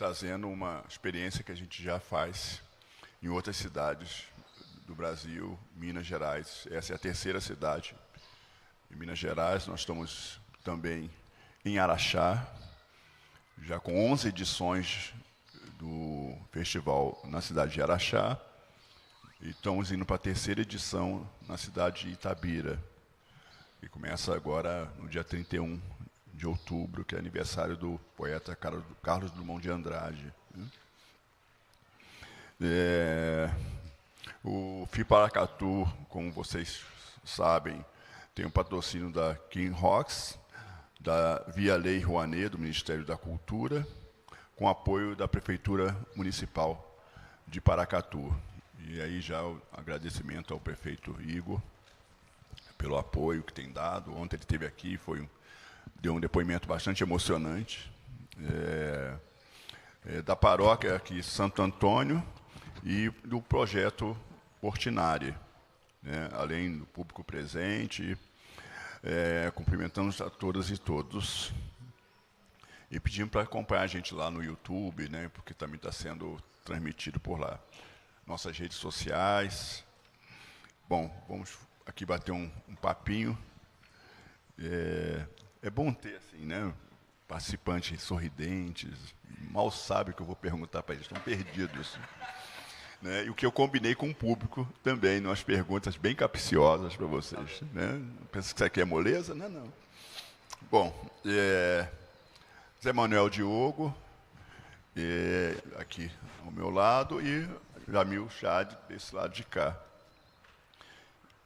trazendo uma experiência que a gente já faz em outras cidades do Brasil, Minas Gerais. Essa é a terceira cidade em Minas Gerais. Nós estamos também em Araxá, já com 11 edições do festival na cidade de Araxá. E estamos indo para a terceira edição na cidade de Itabira, que começa agora no dia 31 de outubro, que é aniversário do poeta Carlos Drummond de Andrade. O FI Paracatu, como vocês sabem, tem um patrocínio da King Rocks, da Via Lei Rouanet, do Ministério da Cultura, com apoio da Prefeitura Municipal de Paracatu. E aí já o agradecimento ao prefeito Igor pelo apoio que tem dado. Ontem ele esteve aqui, deu um depoimento bastante emocionante, da paróquia aqui Santo Antônio e do projeto Portinari, né, além do público presente, cumprimentamos a todas e todos e pedimos para acompanhar a gente lá no YouTube, né, porque também está sendo transmitido por lá. Nossas redes sociais. Bom, vamos aqui bater um papinho. É bom ter, assim, né, participantes sorridentes. Mal sabe o que eu vou perguntar para eles, estão perdidos. Né? E o que eu combinei com o público também, umas perguntas bem capciosas para vocês. Né? Pensa que isso aqui é moleza? Não, não. Bom, Zé Manuel Diogo, aqui ao meu lado, e Jamil Chad, desse lado de cá.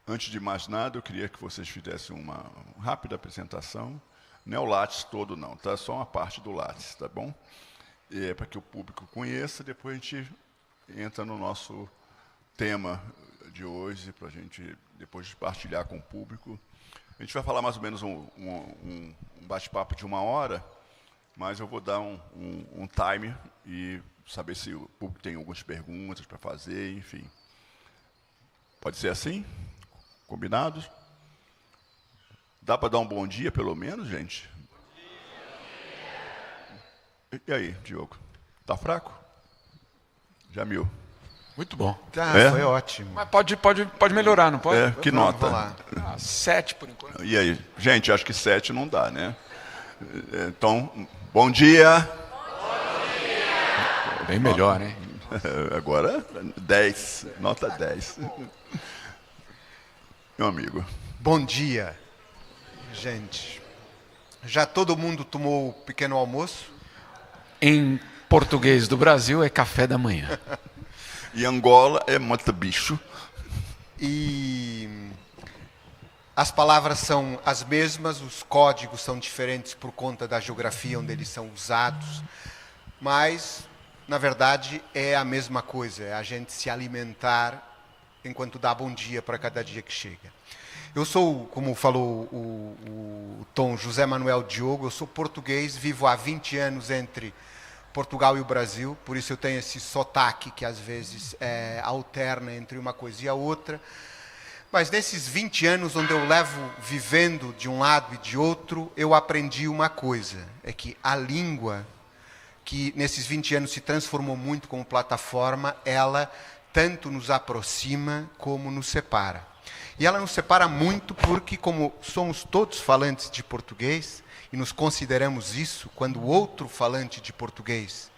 Antes de mais nada, eu queria que vocês fizessem uma rápida apresentação. Não é o Lattes todo, não, tá? Só uma parte do Lattes, tá bom? Para que o público conheça, depois a gente entra no nosso tema de hoje, para a gente depois partilhar com o público. A gente vai falar mais ou menos um bate-papo de 1 hora, mas eu vou dar um time e saber se o público tem algumas perguntas para fazer, enfim. Pode ser assim? Combinados? Dá para dar um bom dia, pelo menos, gente? E aí, Diogo? Tá fraco? Jamil? Muito bom. Foi ótimo. Mas pode melhorar, não pode? Que nota? Vamos lá. 7 por enquanto. E aí? Gente, acho que 7 não dá, né? Então, bom dia. Bom dia. Bem melhor, hein? Agora, 10. Nota 10. Meu amigo. Bom dia, gente. Já todo mundo tomou o pequeno almoço? Em português do Brasil é café da manhã. E Angola é mata bicho. E as palavras são as mesmas, os códigos são diferentes por conta da geografia onde eles são usados, mas, na verdade, é a mesma coisa, é a gente se alimentar enquanto dá bom dia para cada dia que chega. Eu sou, como falou o Tom, José Manuel Diogo, eu sou português, vivo há 20 anos entre Portugal e o Brasil, por isso eu tenho esse sotaque que às vezes alterna entre uma coisa e a outra. Mas nesses 20 anos onde eu levo vivendo de um lado e de outro, eu aprendi uma coisa, é que a língua, que nesses 20 anos se transformou muito como plataforma, ela tanto nos aproxima como nos separa. E ela nos separa muito porque, como somos todos falantes de português, e nos consideramos isso, quando o outro falante de português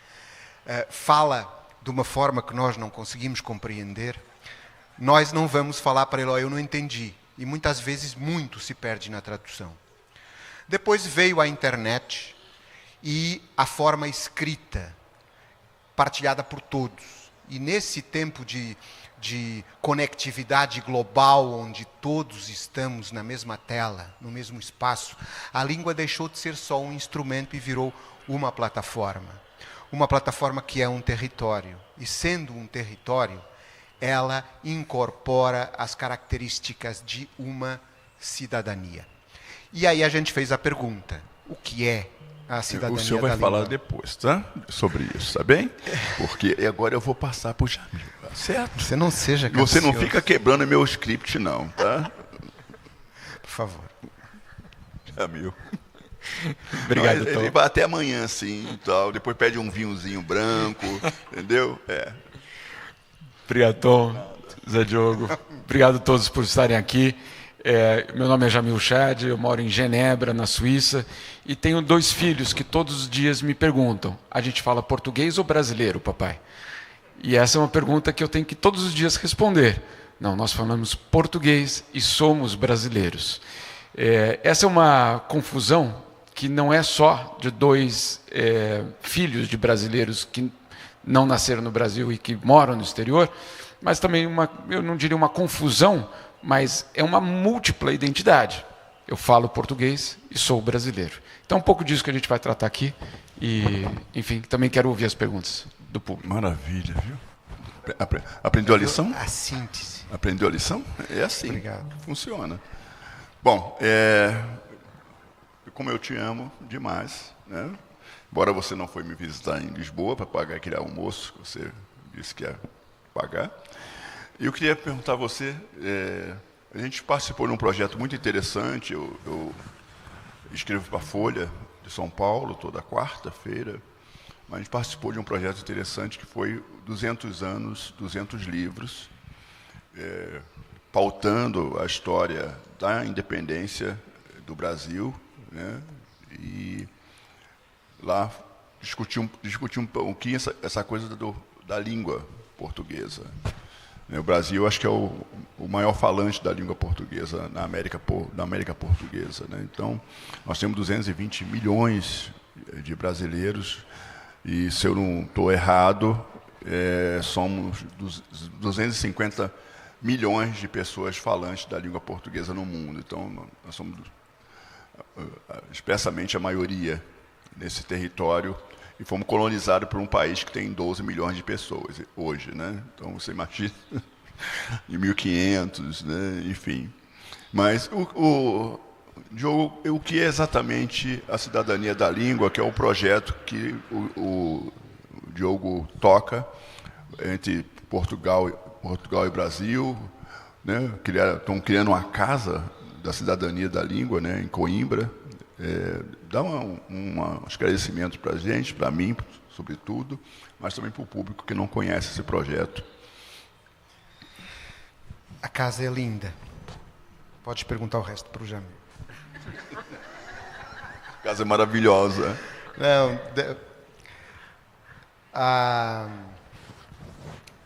fala de uma forma que nós não conseguimos compreender, nós não vamos falar para ele, eu não entendi. E muitas vezes muito se perde na tradução. Depois veio a internet e a forma escrita, partilhada por todos. E nesse tempo de conectividade global, onde todos estamos na mesma tela, no mesmo espaço, a língua deixou de ser só um instrumento e virou uma plataforma. Uma plataforma que é um território. E sendo um território, ela incorpora as características de uma cidadania. E aí a gente fez a pergunta, o que é a cidadania da língua? O senhor vai falar depois, tá? Sobre isso, tá bem? Porque agora eu vou passar para o Jamil, tá certo? Você não seja capcioso. Você não fica quebrando meu script, não, tá? Por favor. Jamil. Obrigado, Não, Tom. ele vai até amanhã, assim, e tal. Depois pede um vinhozinho branco, entendeu? Obrigado, Tom, Zé Diogo. Obrigado a todos por estarem aqui. Meu nome é Jamil Chad, eu moro em Genebra, na Suíça, e tenho 2 filhos que todos os dias me perguntam: a gente fala português ou brasileiro, papai? E essa é uma pergunta que eu tenho que todos os dias responder. Não, nós falamos português e somos brasileiros. Essa é uma confusão que não é só de 2 filhos de brasileiros que não nasceram no Brasil e que moram no exterior, mas também eu não diria uma confusão, mas é uma múltipla identidade. Eu falo português e sou brasileiro. Então, um pouco disso que a gente vai tratar aqui. E, enfim, também quero ouvir as perguntas do público. Maravilha, viu? Aprendeu a lição? A síntese. Aprendeu a lição? É assim. Obrigado. Funciona. Bom, como eu te amo demais, né? Embora você não foi me visitar em Lisboa para pagar aquele almoço que você disse que ia pagar, eu queria perguntar a você, a gente participou de um projeto muito interessante, eu escrevo para a Folha de São Paulo toda quarta-feira, mas a gente participou de um projeto interessante que foi 200 anos, 200 livros, pautando a história da independência do Brasil, né? E lá discutir um pouquinho essa coisa da língua portuguesa. O Brasil, acho que é o maior falante da língua portuguesa na América Portuguesa, né? Então, nós temos 220 milhões de brasileiros e, se eu não estou errado, somos 250 milhões de pessoas falantes da língua portuguesa no mundo. Então, nós somos expressamente a maioria nesse território e fomos colonizados por um país que tem 12 milhões de pessoas hoje, né? Então, você imagina, em 1500, né? Enfim. Mas Diogo, o que é exatamente a cidadania da língua, que é um projeto que o Diogo toca entre Portugal e Brasil, né? Estão criando uma casa da cidadania da língua, né? Em Coimbra. Dá um esclarecimento para a gente, para mim, sobretudo, mas também para o público que não conhece esse projeto. A casa é linda. Pode perguntar o resto para o Jamil. A casa é maravilhosa. Não,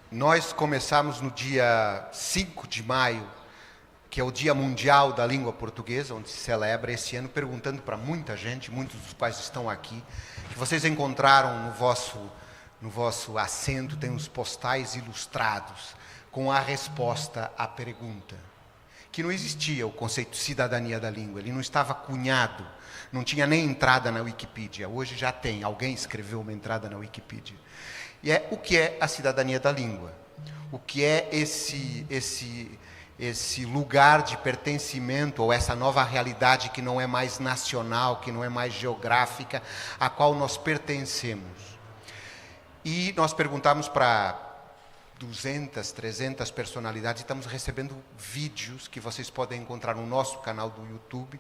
nós começamos no dia 5 de maio, que é o Dia Mundial da Língua Portuguesa, onde se celebra esse ano, perguntando para muita gente, muitos dos quais estão aqui, que vocês encontraram no vosso assento, tem uns postais ilustrados com a resposta à pergunta. Que não existia o conceito de cidadania da língua, ele não estava cunhado, não tinha nem entrada na Wikipedia. Hoje já tem, alguém escreveu uma entrada na Wikipedia. E o que é a cidadania da língua? O que é esse lugar de pertencimento, ou essa nova realidade que não é mais nacional, que não é mais geográfica, a qual nós pertencemos. E nós perguntamos para 200, 300 personalidades, e estamos recebendo vídeos que vocês podem encontrar no nosso canal do YouTube,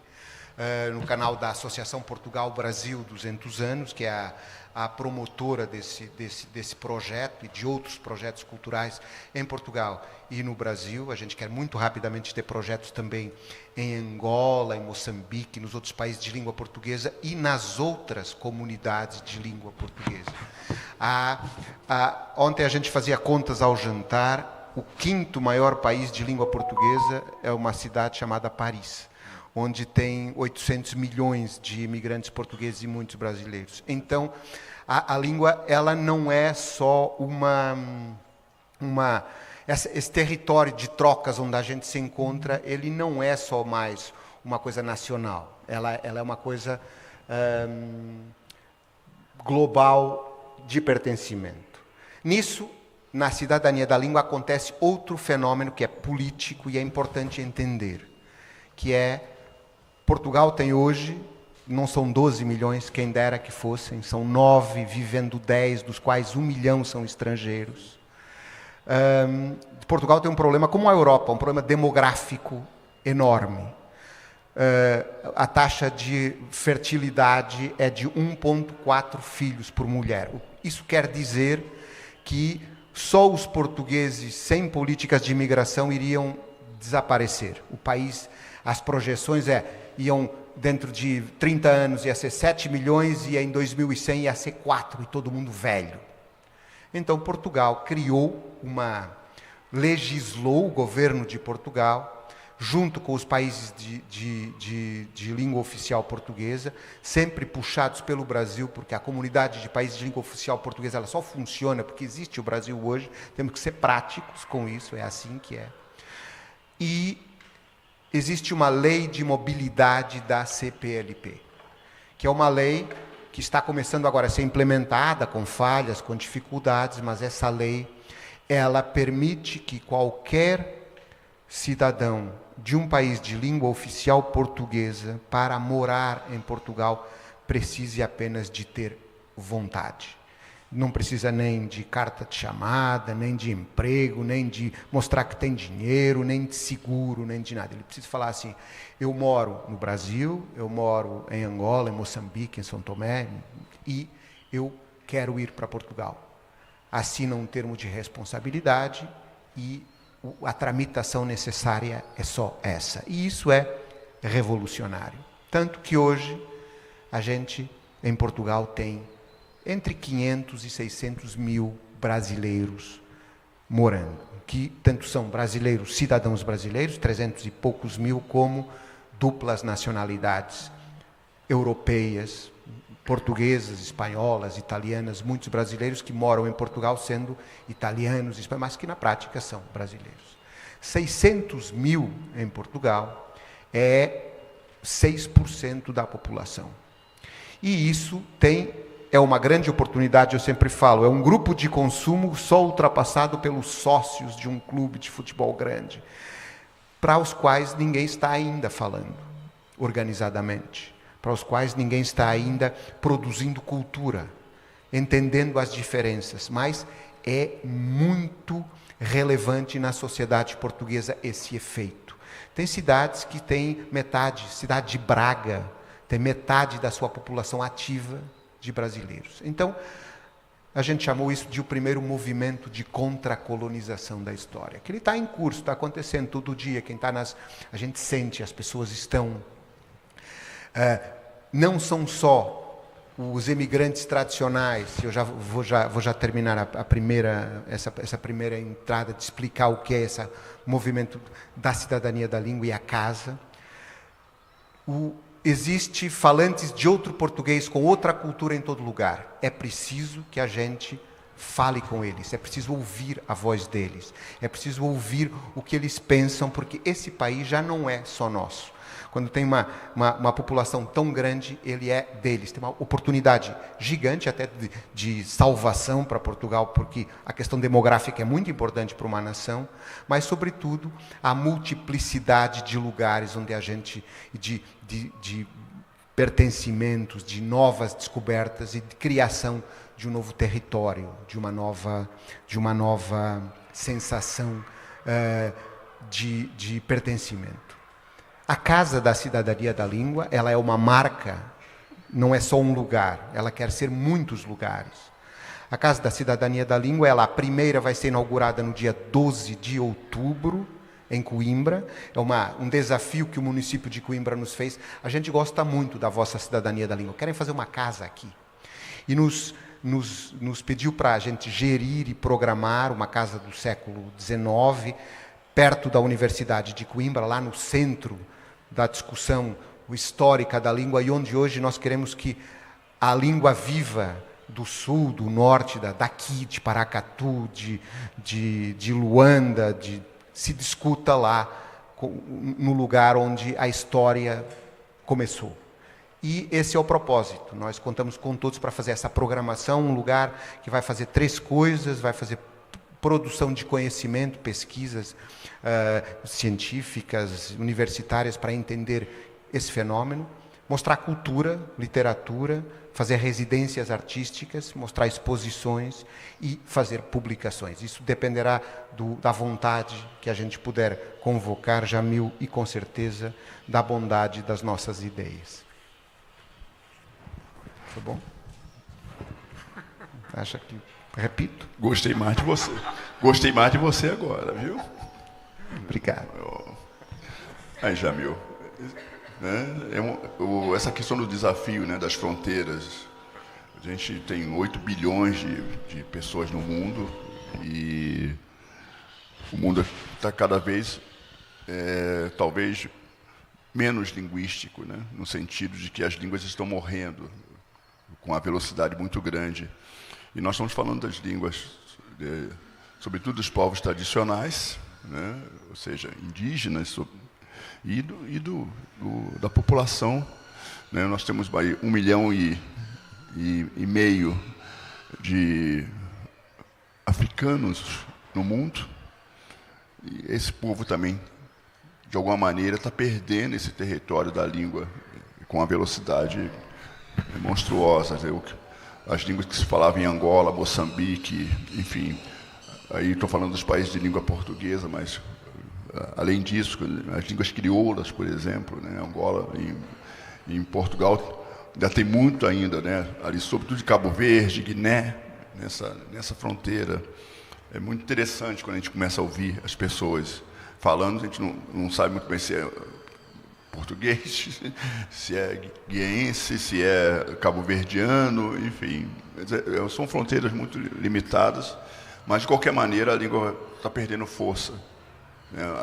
no canal da Associação Portugal-Brasil 200 anos, que é a promotora desse projeto e de outros projetos culturais em Portugal e no Brasil. A gente quer muito rapidamente ter projetos também em Angola, em Moçambique, nos outros países de língua portuguesa e nas outras comunidades de língua portuguesa. Ontem a gente fazia contas ao jantar. O 5º maior país de língua portuguesa é uma cidade chamada Paris, onde tem 800 milhões de imigrantes portugueses e muitos brasileiros. Então, a língua, ela não é só esse território de trocas onde a gente se encontra, ele não é só mais uma coisa nacional. Ela é uma coisa global de pertencimento. Nisso, na cidadania da língua, acontece outro fenômeno que é político e é importante entender, que é Portugal tem hoje, não são 12 milhões, quem dera que fossem, são 9, vivendo 10, dos quais 1 milhão são estrangeiros. Portugal tem um problema, como a Europa, um problema demográfico enorme. a taxa de fertilidade é de 1,4 filhos por mulher. Isso quer dizer que só os portugueses sem políticas de imigração iriam desaparecer. O país, as projeções iam dentro de 30 anos ia ser 7 milhões e em 2100 ia ser 4 e todo mundo velho. Então Portugal legislou o governo de Portugal, junto com os países de língua oficial portuguesa, sempre puxados pelo Brasil, porque a comunidade de países de língua oficial portuguesa ela só funciona porque existe o Brasil hoje, temos que ser práticos com isso, é assim que é. E existe uma lei de mobilidade da CPLP, que é uma lei que está começando agora a ser implementada, com falhas, com dificuldades, mas essa lei, ela permite que qualquer cidadão de um país de língua oficial portuguesa, para morar em Portugal, precise apenas de ter vontade. Não precisa nem de carta de chamada, nem de emprego, nem de mostrar que tem dinheiro, nem de seguro, nem de nada. Ele precisa falar assim, eu moro no Brasil, eu moro em Angola, em Moçambique, em São Tomé, e eu quero ir para Portugal. Assina um termo de responsabilidade e a tramitação necessária é só essa. E isso é revolucionário. Tanto que hoje a gente, em Portugal, tem entre 500 e 600 mil brasileiros morando, que tanto são brasileiros, cidadãos brasileiros, 300 e poucos mil, como duplas nacionalidades europeias, portuguesas, espanholas, italianas, muitos brasileiros que moram em Portugal sendo italianos, mas que na prática são brasileiros. 600 mil em Portugal é 6% da população. E isso é uma grande oportunidade, eu sempre falo, é um grupo de consumo só ultrapassado pelos sócios de um clube de futebol grande, para os quais ninguém está ainda falando organizadamente, para os quais ninguém está ainda produzindo cultura, entendendo as diferenças, mas é muito relevante na sociedade portuguesa esse efeito. Tem cidades que têm metade, cidade de Braga, tem metade da sua população ativa de brasileiros. Então, a gente chamou isso de o primeiro movimento de contracolonização da história, que ele está em curso, está acontecendo todo dia, a gente sente, as pessoas estão... não são só os emigrantes tradicionais, eu vou já terminar essa primeira entrada de explicar o que é esse movimento da cidadania da língua e a casa. Existe falantes de outro português com outra cultura em todo lugar. É preciso que a gente fale com eles, é preciso ouvir a voz deles, é preciso ouvir o que eles pensam, porque esse país já não é só nosso. Quando tem uma população tão grande, ele é deles. Tem uma oportunidade gigante até de salvação para Portugal, porque a questão demográfica é muito importante para uma nação, mas, sobretudo, a multiplicidade de lugares onde a gente, de pertencimentos, de novas descobertas e de criação de um novo território, de uma nova sensação de pertencimento. A Casa da Cidadania da Língua, ela é uma marca, não é só um lugar, ela quer ser muitos lugares. A Casa da Cidadania da Língua, a primeira vai ser inaugurada no dia 12 de outubro, em Coimbra. É um desafio que o município de Coimbra nos fez. A gente gosta muito da vossa Cidadania da Língua, querem fazer uma casa aqui. E nos pediu para a gente gerir e programar uma casa do século XIX, perto da Universidade de Coimbra, lá no centro da discussão histórica da língua, e onde hoje nós queremos que a língua viva do sul, do norte, daqui, de Paracatu, de Luanda, se discuta lá, no lugar onde a história começou. E esse é o propósito. Nós contamos com todos para fazer essa programação, um lugar que vai fazer 3 coisas, vai fazer produção de conhecimento, pesquisas científicas, universitárias, para entender esse fenômeno. mostrar cultura, literatura, fazer residências artísticas, mostrar exposições e fazer publicações. Isso dependerá da vontade que a gente puder convocar, Jamil, e com certeza da bondade das nossas ideias. Foi bom? Acha que repito? Gostei mais de você. Gostei mais de você agora, viu? Obrigado. Aí, Jamil, né, essa questão do desafio, né, das fronteiras. A gente tem 8 bilhões de pessoas no mundo e o mundo está cada vez, talvez, menos linguístico, né, no sentido de que as línguas estão morrendo com uma velocidade muito grande. E nós estamos falando das línguas, sobretudo dos povos tradicionais, né, ou seja, indígenas, e da população. Né? Nós temos 1,5 milhão de africanos no mundo, e esse povo também, de alguma maneira, está perdendo esse território da língua com uma velocidade monstruosa. As línguas que se falavam em Angola, Moçambique, enfim, aí estou falando dos países de língua portuguesa, mas além disso, as línguas crioulas, por exemplo, né, Angola, em Portugal, ainda tem muito ainda, né, ali, sobretudo de Cabo Verde, Guiné, nessa fronteira. É muito interessante quando a gente começa a ouvir as pessoas falando, a gente não sabe muito bem se é português, se é guiense, se é cabo-verdiano, enfim. São fronteiras muito limitadas, mas, de qualquer maneira, a língua está perdendo força.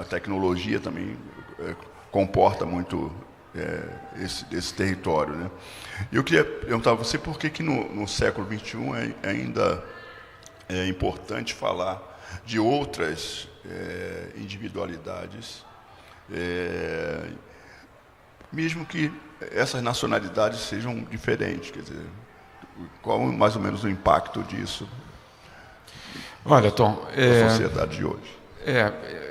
A tecnologia também comporta muito esse território. Né? Eu queria perguntar a você por que no século XXI ainda é importante falar de outras individualidades, mesmo que essas nacionalidades sejam diferentes. Quer dizer, qual mais ou menos o impacto disso? Olha, Tom, na sociedade de hoje?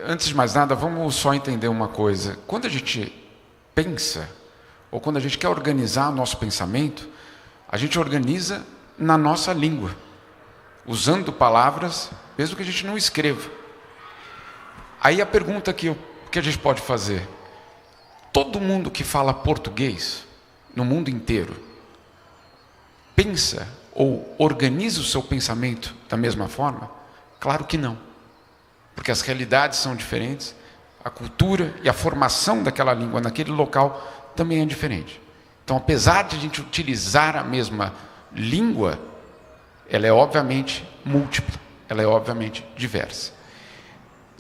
Antes de mais nada, vamos só entender uma coisa. Quando a gente pensa, ou quando a gente quer organizar nosso pensamento, a gente organiza na nossa língua, usando palavras, mesmo que a gente não escreva. Aí a pergunta que a gente pode fazer: todo mundo que fala português, no mundo inteiro, pensa ou organiza o seu pensamento da mesma forma? Claro que não. Porque as realidades são diferentes, a cultura e a formação daquela língua naquele local também é diferente. Então, apesar de a gente utilizar a mesma língua, ela é obviamente múltipla, ela é obviamente diversa.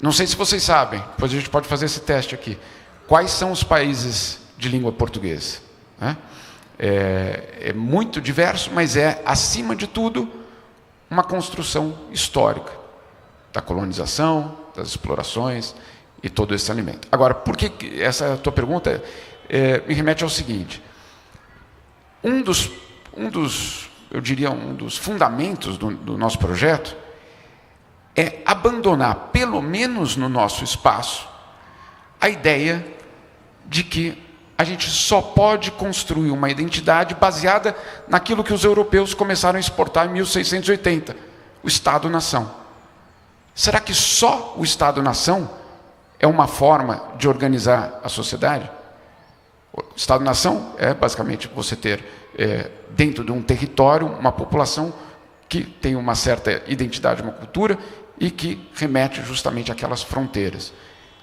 Não sei se vocês sabem, depois a gente pode fazer esse teste aqui. Quais são os países de língua portuguesa? É muito diverso, mas é, acima de tudo, uma construção histórica da colonização, das explorações e todo esse alimento. Agora, por que essa tua pergunta me remete ao seguinte: um dos fundamentos do nosso projeto é abandonar, pelo menos no nosso espaço, a ideia de que a gente só pode construir uma identidade baseada naquilo que os europeus começaram a exportar em 1680, o Estado-nação. Será que só o Estado-nação é uma forma de organizar a sociedade? O Estado-nação é basicamente você ter, dentro de um território, uma população que tem uma certa identidade, uma cultura, e que remete justamente àquelas fronteiras.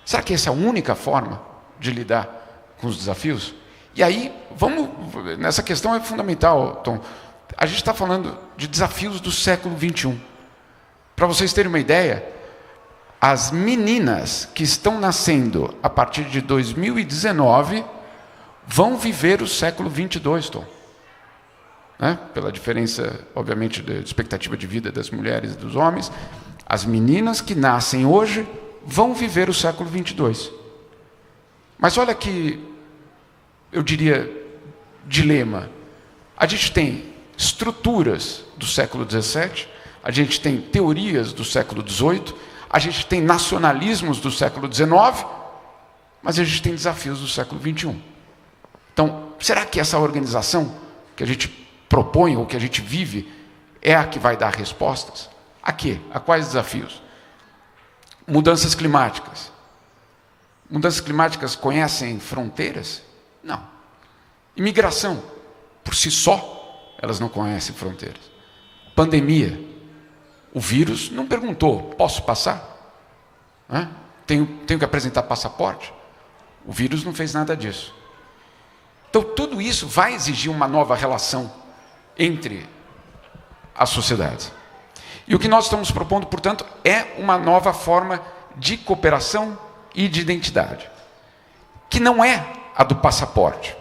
Será que essa é a única forma de lidar com os desafios? E aí, nessa questão é fundamental, Tom. A gente está falando de desafios do século XXI. Para vocês terem uma ideia, as meninas que estão nascendo a partir de 2019 vão viver o século 22, Tom. Né? Pela diferença, obviamente, da expectativa de vida das mulheres e dos homens, as meninas que nascem hoje vão viver o século 22. Mas olha que, eu diria, dilema. A gente tem estruturas do século 17, a gente tem teorias do século 18, a gente tem nacionalismos do século 19, mas a gente tem desafios do século 21. Então, será que essa organização que a gente propõe ou que a gente vive é a que vai dar respostas? A quê? A quais desafios? Mudanças climáticas. Mudanças climáticas conhecem fronteiras? Não. Imigração, por si só, elas não conhecem fronteiras. Pandemia. O vírus não perguntou, posso passar? Tenho que apresentar passaporte? O vírus não fez nada disso. Então, tudo isso vai exigir uma nova relação entre as sociedades. E o que nós estamos propondo, portanto, é uma nova forma de cooperação e de identidade, que não é a do passaporte,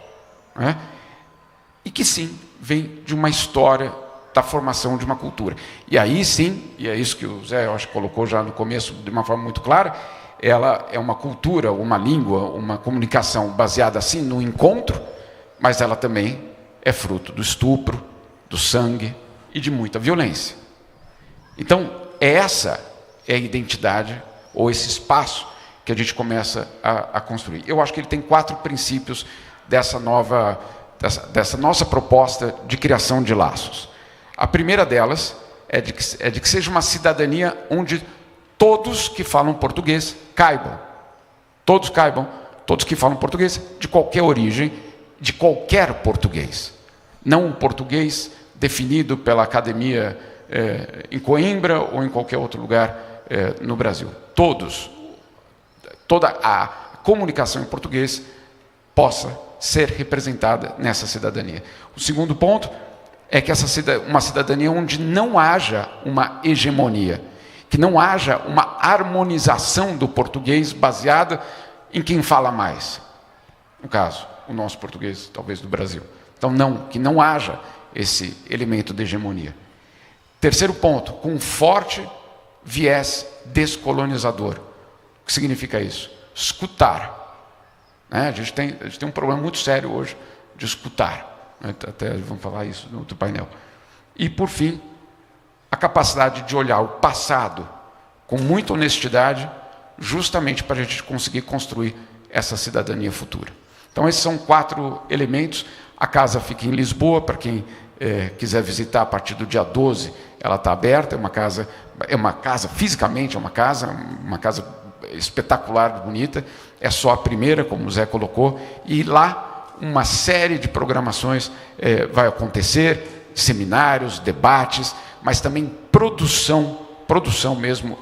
e que sim, vem de uma história da formação de uma cultura. E aí sim, e é isso que o Zé, eu acho que colocou já no começo de uma forma muito clara, ela é uma cultura, uma língua, uma comunicação baseada assim no encontro, mas ela também é fruto do estupro, do sangue e de muita violência. Então, essa é a identidade, ou esse espaço que a gente começa a construir. Eu acho que ele tem 4 princípios dessa nossa proposta de criação de laços. A primeira delas é de que seja uma cidadania onde todos que falam português caibam. Todos caibam, todos que falam português, de qualquer origem, de qualquer português. Não um português definido pela academia em Coimbra ou em qualquer outro lugar no Brasil. Toda a comunicação em português possa ser representada nessa cidadania. O segundo ponto é que uma cidadania onde não haja uma hegemonia, que não haja uma harmonização do português baseada em quem fala mais. No caso, o nosso português, talvez do Brasil. Então, que não haja esse elemento de hegemonia. Terceiro ponto, com um forte viés descolonizador. O que significa isso? Escutar. A gente tem um problema muito sério hoje de escutar. Até vamos falar isso no outro painel. E, por fim, a capacidade de olhar o passado com muita honestidade, justamente para a gente conseguir construir essa cidadania futura. Então, esses são 4 elementos. A casa fica em Lisboa, para quem quiser visitar a partir do dia 12, ela está aberta, é uma casa, fisicamente é uma casa espetacular, bonita, é só a primeira, como o Zé colocou, e lá uma série de programações vai acontecer, seminários, debates, mas também produção mesmo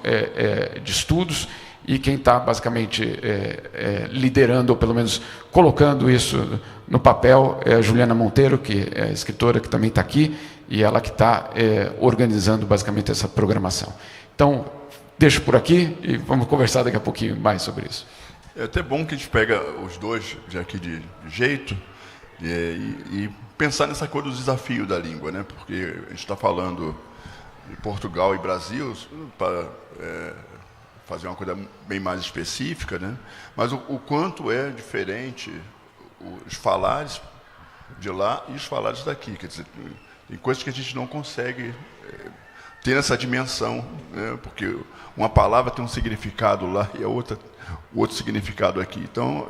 de estudos, e quem está basicamente liderando, ou pelo menos colocando isso no papel, é a Juliana Monteiro, que é a escritora que também está aqui, e ela que está organizando basicamente essa programação. Então, deixo por aqui e vamos conversar daqui a pouquinho mais sobre isso. É até bom que a gente pega os dois já aqui de jeito e pensar nessa coisa do desafio da língua, né? Porque a gente está falando de Portugal e Brasil para fazer uma coisa bem mais específica, né? Mas o quanto é diferente os falares de lá e os falares daqui. Quer dizer, tem coisas que a gente não consegue ter essa dimensão, né? Porque uma palavra tem um significado lá e a outra outro significado aqui. Então,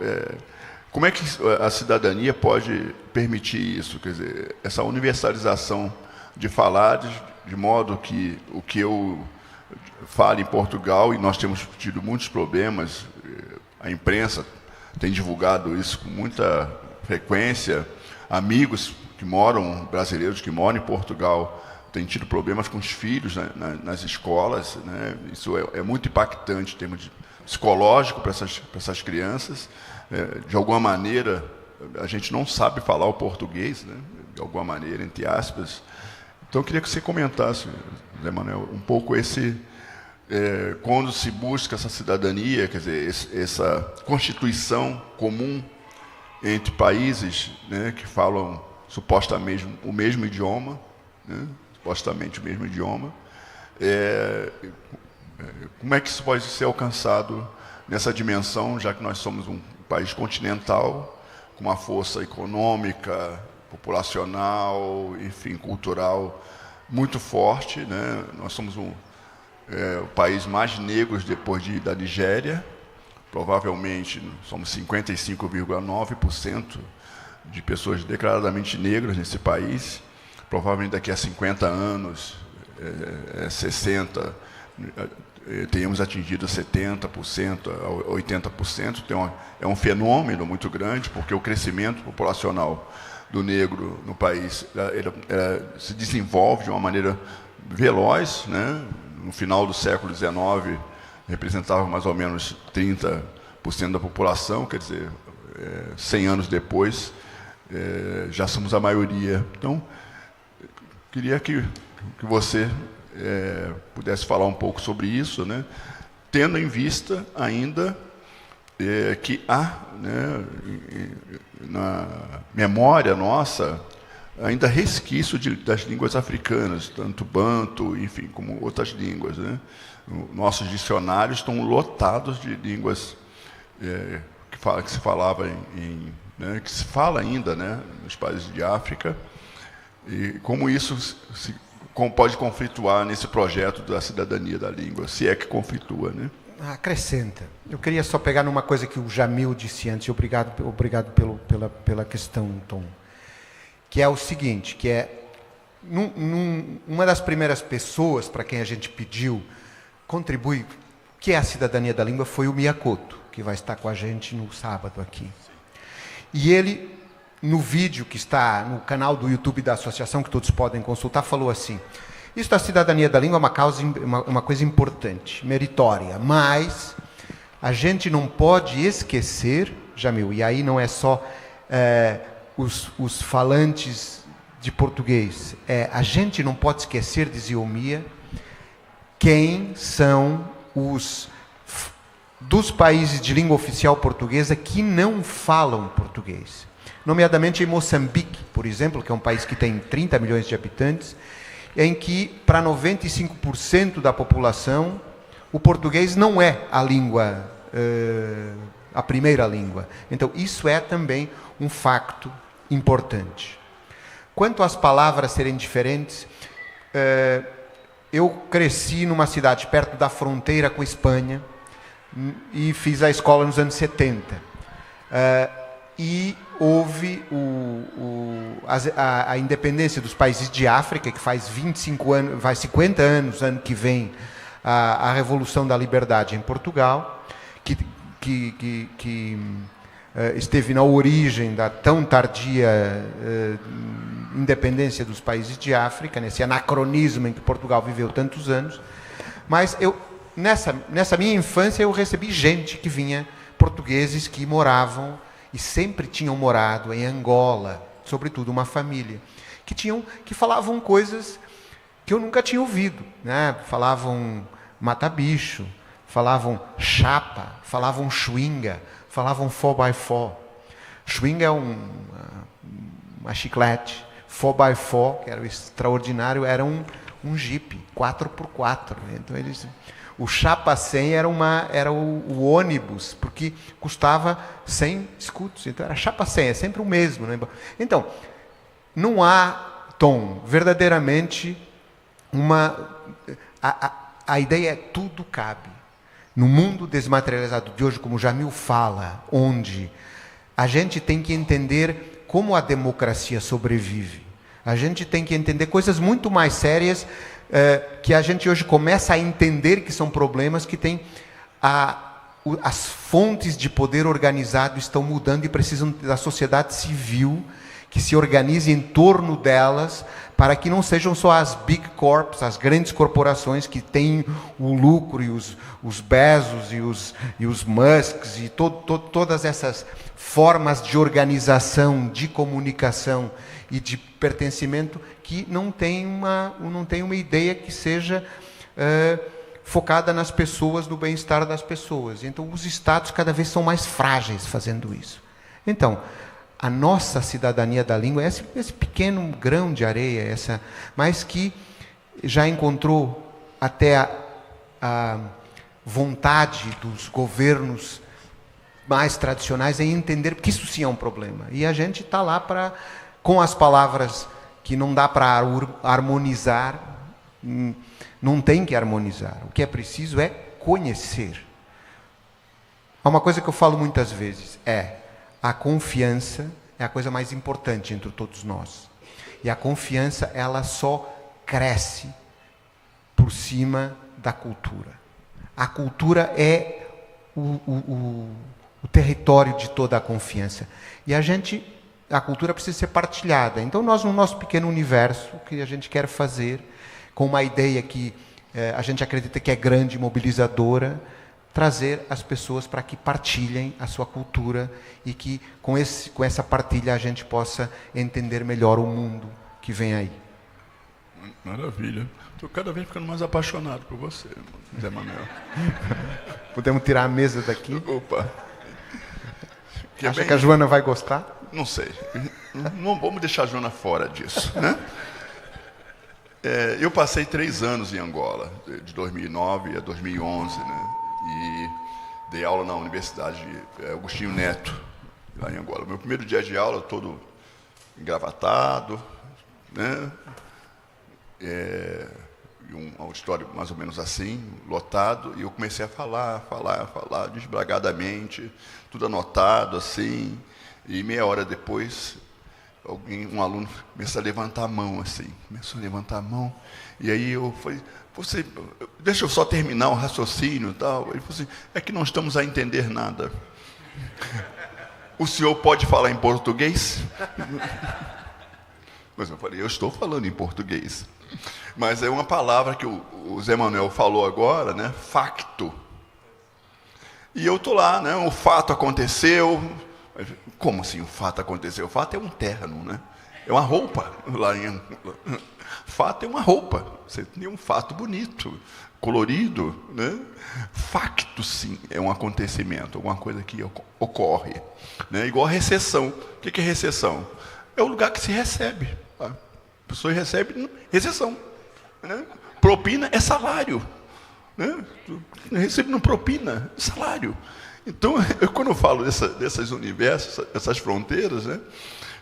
como é que a cidadania pode permitir isso? Quer dizer, essa universalização de falares, de modo que o que eu falo em Portugal, e nós temos tido muitos problemas, a imprensa tem divulgado isso com muita frequência, amigos brasileiros que moram em Portugal, têm tido problemas com os filhos nas escolas, né? Isso é muito impactante em termos psicológico para essas crianças. De alguma maneira, a gente não sabe falar o português, né? De alguma maneira, entre aspas. Então, eu queria que você comentasse, Zé Manuel, um pouco quando se busca essa cidadania, quer dizer, essa constituição comum entre países, né, que falam supostamente o mesmo idioma, né? Supostamente o mesmo idioma. Como é que isso pode ser alcançado nessa dimensão, já que nós somos um país continental, com uma força econômica, populacional, enfim, cultural muito forte, né? Nós somos o país mais negro depois da Nigéria, provavelmente somos 55,9% de pessoas declaradamente negras nesse país. Provavelmente daqui a 50 anos, 60, tenhamos atingido 70%, 80%. Então, é um fenômeno muito grande, porque o crescimento populacional do negro no país ele se desenvolve de uma maneira veloz, né? No final do século XIX, representava mais ou menos 30% da população, quer dizer, 100 anos depois, já somos a maioria. Então, queria que você pudesse falar um pouco sobre isso, né? Tendo em vista ainda que há, né, na memória nossa, ainda resquício das línguas africanas, tanto banto, enfim, como outras línguas, né? Nossos dicionários estão lotados de línguas que se falava né, que se fala ainda, né, nos países de África, e como isso pode conflituar nesse projeto da cidadania da língua, se é que conflitua, né? Acrescenta. Eu queria só pegar numa coisa que o Jamil disse antes, e obrigado pela questão, Tom, que é o seguinte, que é uma das primeiras pessoas para quem a gente pediu contribui, que é a cidadania da língua, foi o Miyakoto, que vai estar com a gente no sábado aqui. E ele, no vídeo que está no canal do YouTube da associação, que todos podem consultar, falou assim: isso da cidadania da língua é uma coisa importante, meritória, mas a gente não pode esquecer, Jamil, e aí não é só os falantes de português, a gente não pode esquecer, dizia o Mia, quem são os dos países de língua oficial portuguesa que não falam português. Nomeadamente em Moçambique, por exemplo, que é um país que tem 30 milhões de habitantes, em que, para 95% da população, o português não é a língua, a primeira língua. Então, isso é também um facto importante. Quanto às palavras serem diferentes, eu cresci numa cidade perto da fronteira com a Espanha e fiz a escola nos anos 70. E houve a independência dos países de África, que faz 25 anos, vai 50 anos, ano que vem, a Revolução da Liberdade em Portugal, que esteve na origem da tão tardia independência dos países de África, nesse anacronismo em que Portugal viveu tantos anos. Mas nessa minha infância eu recebi gente que vinha, portugueses que moravam e sempre tinham morado em Angola, sobretudo uma família, que falavam coisas que eu nunca tinha ouvido, né? Falavam mata-bicho, falavam chapa, falavam chewinga, falavam 4x4. Chewinga é uma chiclete, 4x4, que era o extraordinário, era um Jeep, 4x4. Então o chapa 100 era o ônibus, porque custava 100 escudos. Então era chapa 100, é sempre o mesmo, né? Então, não há, Tom, verdadeiramente a ideia é tudo cabe. No mundo desmaterializado de hoje, como o Jamil fala, onde a gente tem que entender como a democracia sobrevive. A gente tem que entender coisas muito mais sérias que a gente hoje começa a entender que são problemas que têm as fontes de poder organizado estão mudando e precisam da sociedade civil que se organize em torno delas para que não sejam só as big corps, as grandes corporações que têm o lucro e os Bezos e os Musks e todas essas formas de organização, de comunicação e de pertencimento que não tem uma ideia que seja focada nas pessoas, no bem-estar das pessoas. Então, os Estados cada vez são mais frágeis fazendo isso. Então, a nossa cidadania da língua é esse pequeno grão de areia, mas que já encontrou até a vontade dos governos mais tradicionais em entender que isso sim é um problema. E a gente está lá com as palavras que não dá para harmonizar, não tem que harmonizar. O que é preciso é conhecer. Há uma coisa que eu falo muitas vezes, a confiança é a coisa mais importante entre todos nós. E a confiança, ela só cresce por cima da cultura. A cultura é o território de toda a confiança. E a cultura precisa ser partilhada. Então, nós, no nosso pequeno universo, o que a gente quer fazer, com uma ideia que a gente acredita que é grande, mobilizadora, trazer as pessoas para que partilhem a sua cultura e que, com essa partilha, a gente possa entender melhor o mundo que vem aí. Maravilha. Estou cada vez ficando mais apaixonado por você, Zé Manuel. Podemos tirar a mesa daqui? Opa. Acha que a Joana vai gostar? Não sei. Não vamos deixar a Joana fora disso, né? Eu passei 3 anos em Angola, de 2009 a 2011, né? E dei aula na Universidade Agostinho Neto, lá em Angola. Meu primeiro dia de aula, todo engravatado, né? Um auditório mais ou menos assim, lotado, e eu comecei a falar desbragadamente, tudo anotado assim, e meia hora depois, um aluno começou a levantar a mão assim, e aí eu falei, deixa eu só terminar o raciocínio e tal. Ele falou assim, é que não estamos a entender nada. O senhor pode falar em português? Mas eu falei, eu estou falando em português. Mas é uma palavra que o Zé Manuel falou agora, né? Facto. E eu estou lá, né? O fato aconteceu. Como assim o fato aconteceu? O fato é um terno, né? É uma roupa. Fato é uma roupa. Você tem um fato bonito, colorido, né? Facto, sim, é um acontecimento, alguma coisa que ocorre. Né? Igual a recessão. O que é recessão? É o lugar que se recebe. A pessoa recebe recessão. Né? Propina é salário. Né? Recebe propina, salário. Então, quando eu falo desses universos, essas fronteiras, né?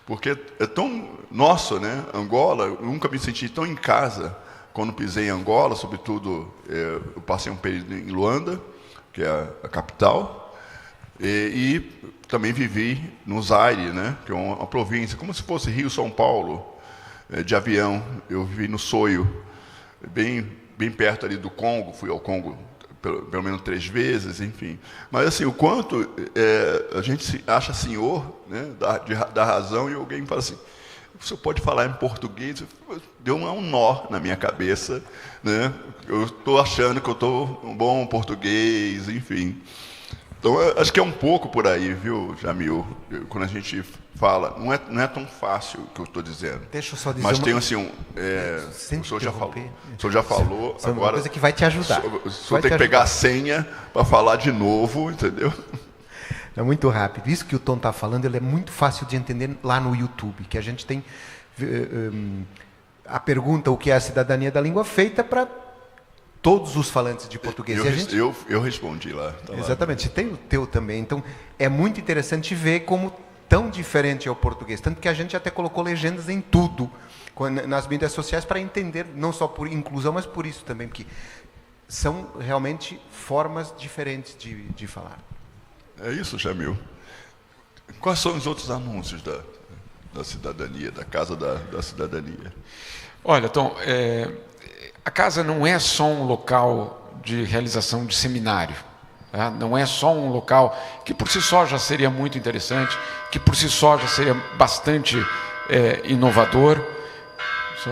Porque é tão nosso, né? Angola, eu nunca me senti tão em casa quando pisei em Angola, sobretudo, eu passei um período em Luanda, que é a capital, e também vivi no Zaire, né? Que é uma província, como se fosse Rio, São Paulo, de avião. Eu vivi no Soio, bem perto ali do Congo, fui ao Congo pelo menos 3 vezes, enfim. Mas assim, o quanto a gente se acha senhor, né, da razão, e alguém fala assim, o senhor pode falar em português? Deu um nó na minha cabeça, né? Eu estou achando que eu estou um bom português, enfim. Então, acho que é um pouco por aí, viu, Jamil? Quando a gente fala, não é tão fácil o que eu estou dizendo. Deixa eu só dizer. Mas tem assim, o senhor já falou, Só agora. Uma coisa que vai te ajudar. O senhor tem que pegar a senha para falar de novo, entendeu? É muito rápido. Isso que o Tom está falando, ele é muito fácil de entender lá no YouTube, que a gente tem a pergunta, o que é a cidadania da língua, feita para todos os falantes de português. Eu respondi lá. Tá exatamente, lá. você tem o teu também. Então, é muito interessante ver como tão diferente é o português. Tanto que a gente até colocou legendas em tudo, nas mídias sociais, para entender, não só por inclusão, mas por isso também, porque são realmente formas diferentes de falar. É isso, Jamil. Quais são os outros anúncios da cidadania, da Casa da Cidadania? Olha, Tom, a casa não é só um local de realização de seminário. Tá? Não é só um local que por si só já seria muito interessante, que por si só já seria bastante inovador. Isso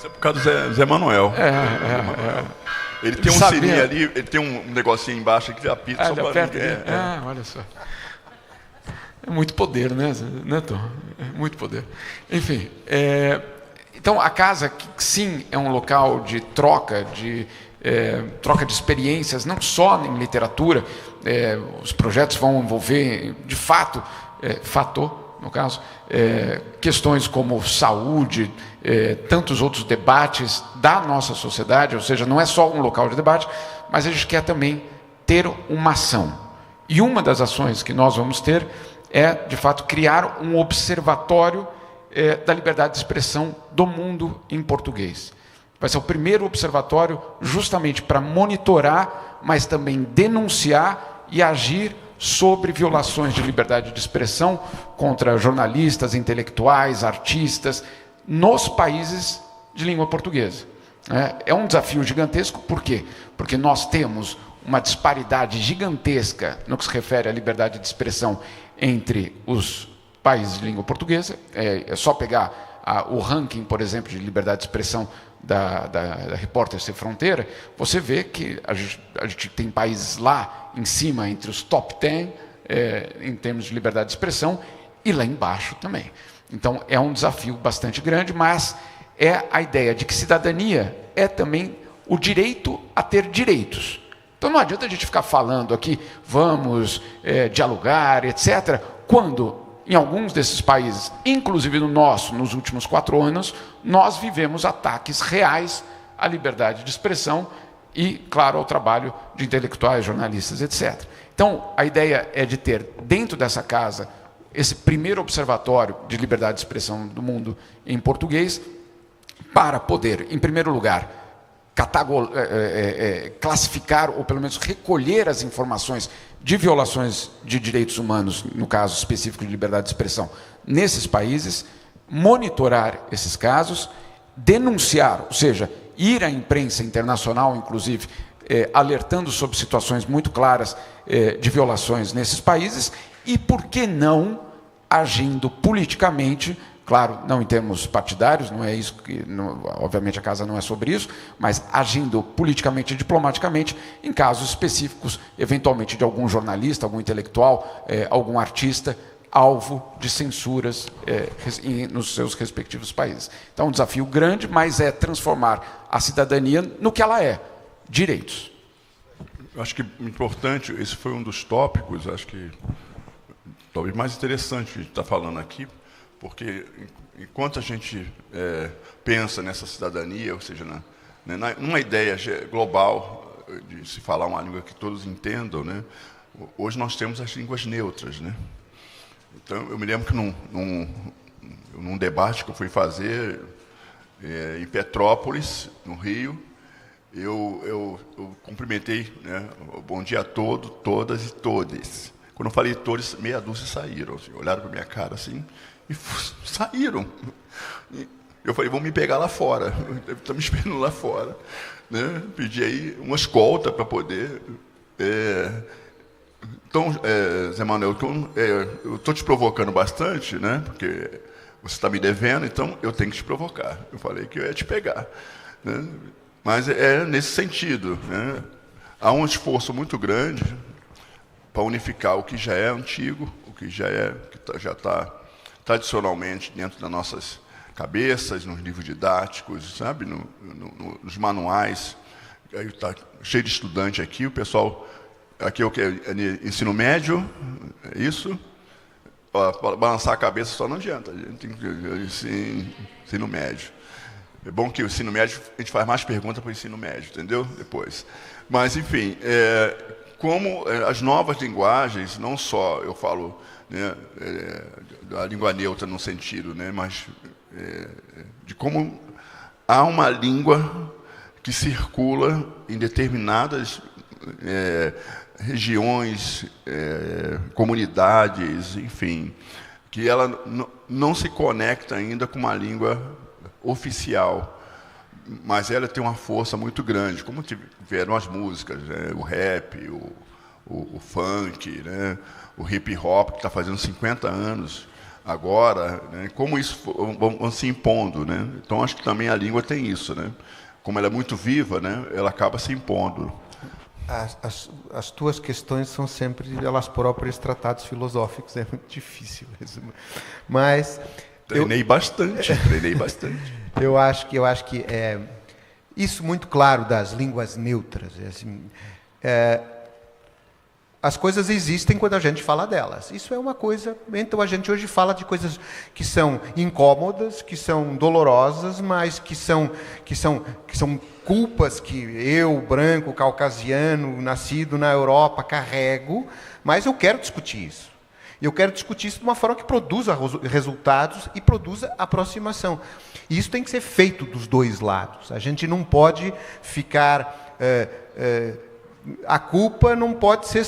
é por causa do Zé Manuel. Ele tem um sininho ali, ele tem um negocinho embaixo que apita só para olha só. É muito poder, né, Tom? É muito poder. Enfim, então a casa, que sim, é um local de troca de experiências, não só em literatura. Os projetos vão envolver, de fato, no caso, questões como saúde, tantos outros debates da nossa sociedade, ou seja, não é só um local de debate, mas a gente quer também ter uma ação. E uma das ações que nós vamos ter é, de fato, criar um observatório da liberdade de expressão do mundo em português. Vai ser o primeiro observatório justamente para monitorar, mas também denunciar e agir sobre violações de liberdade de expressão contra jornalistas, intelectuais, artistas, nos países de língua portuguesa. É um desafio gigantesco, por quê? Porque nós temos uma disparidade gigantesca no que se refere à liberdade de expressão entre os países de língua portuguesa. É só pegar o ranking, por exemplo, de liberdade de expressão da Repórter Sem Fronteira, você vê que a gente tem países lá em cima, entre os top 10, em termos de liberdade de expressão, e lá embaixo também. Então, é um desafio bastante grande, mas é a ideia de que cidadania é também o direito a ter direitos. Então, não adianta a gente ficar falando aqui, vamos dialogar, etc., quando, em alguns desses países, inclusive no nosso, nos últimos 4 anos, nós vivemos ataques reais à liberdade de expressão e, claro, ao trabalho de intelectuais, jornalistas, etc. Então, a ideia é de ter, dentro dessa casa, esse primeiro observatório de liberdade de expressão do mundo em português, para poder, em primeiro lugar, classificar, ou pelo menos recolher as informações de violações de direitos humanos, no caso específico de liberdade de expressão, nesses países, monitorar esses casos, denunciar, ou seja, ir à imprensa internacional, inclusive, alertando sobre situações muito claras de violações nesses países, e, por que não, agindo politicamente, claro, não em termos partidários, não é isso que, obviamente a casa não é sobre isso, mas agindo politicamente e diplomaticamente em casos específicos, eventualmente de algum jornalista, algum intelectual, algum artista, alvo de censuras nos seus respectivos países. Então, um desafio grande, mas é transformar a cidadania no que ela é, direitos. Eu acho que importante, esse foi um dos tópicos, acho que talvez mais interessante que a gente está falando aqui, porque enquanto a gente pensa nessa cidadania, ou seja, numa ideia global de se falar uma língua que todos entendam, né, hoje nós temos as línguas neutras, né? Então, eu me lembro que num debate que eu fui fazer em Petrópolis, no Rio, eu cumprimentei, né, bom dia a todos, todas e todes. Quando eu falei todos, meia dúzia saíram, assim, olharam para a minha cara assim, e saíram. Eu falei, vão me pegar lá fora, deve estar me esperando lá fora. Né? Pedi aí uma escolta para poder... Então, Zé Manuel, eu estou te provocando bastante, né? Porque você está me devendo, então eu tenho que te provocar. Eu falei que eu ia te pegar. Né? Mas é nesse sentido. Né? Há um esforço muito grande para unificar o que já é antigo, o que já está tradicionalmente dentro das nossas cabeças, nos livros didáticos, sabe, nos manuais. Está cheio de estudante aqui, o pessoal... Aqui é o que? Ensino médio, é isso? Para balançar a cabeça só não adianta, a gente tem que ensino médio. É bom que o ensino médio, a gente faz mais perguntas para o ensino médio, entendeu? Depois. Mas, enfim, como as novas linguagens, não só, eu falo, né, da língua neutra no sentido, né, mas de como há uma língua que circula em determinadas regiões, comunidades, enfim, que ela não se conecta ainda com uma língua oficial, mas ela tem uma força muito grande, como tiveram as músicas, né, o rap, o funk, né, o hip hop, que está fazendo 50 anos agora, né, como isso vão se impondo. Né? Então, acho que também a língua tem isso. Né? Como ela é muito viva, né, ela acaba se impondo. As tuas questões são sempre elas próprias tratados filosóficos, é muito difícil. Mas treinei bastante. Eu acho que isso muito claro das línguas neutras. As coisas existem quando a gente fala delas. Isso é uma coisa... Então, a gente hoje fala de coisas que são incômodas, que são dolorosas, mas que são culpas que eu, branco, caucasiano, nascido na Europa, carrego, mas eu quero discutir isso. Eu quero discutir isso de uma forma que produza resultados e produza aproximação. E isso tem que ser feito dos dois lados. A gente não pode ficar a culpa não pode ser...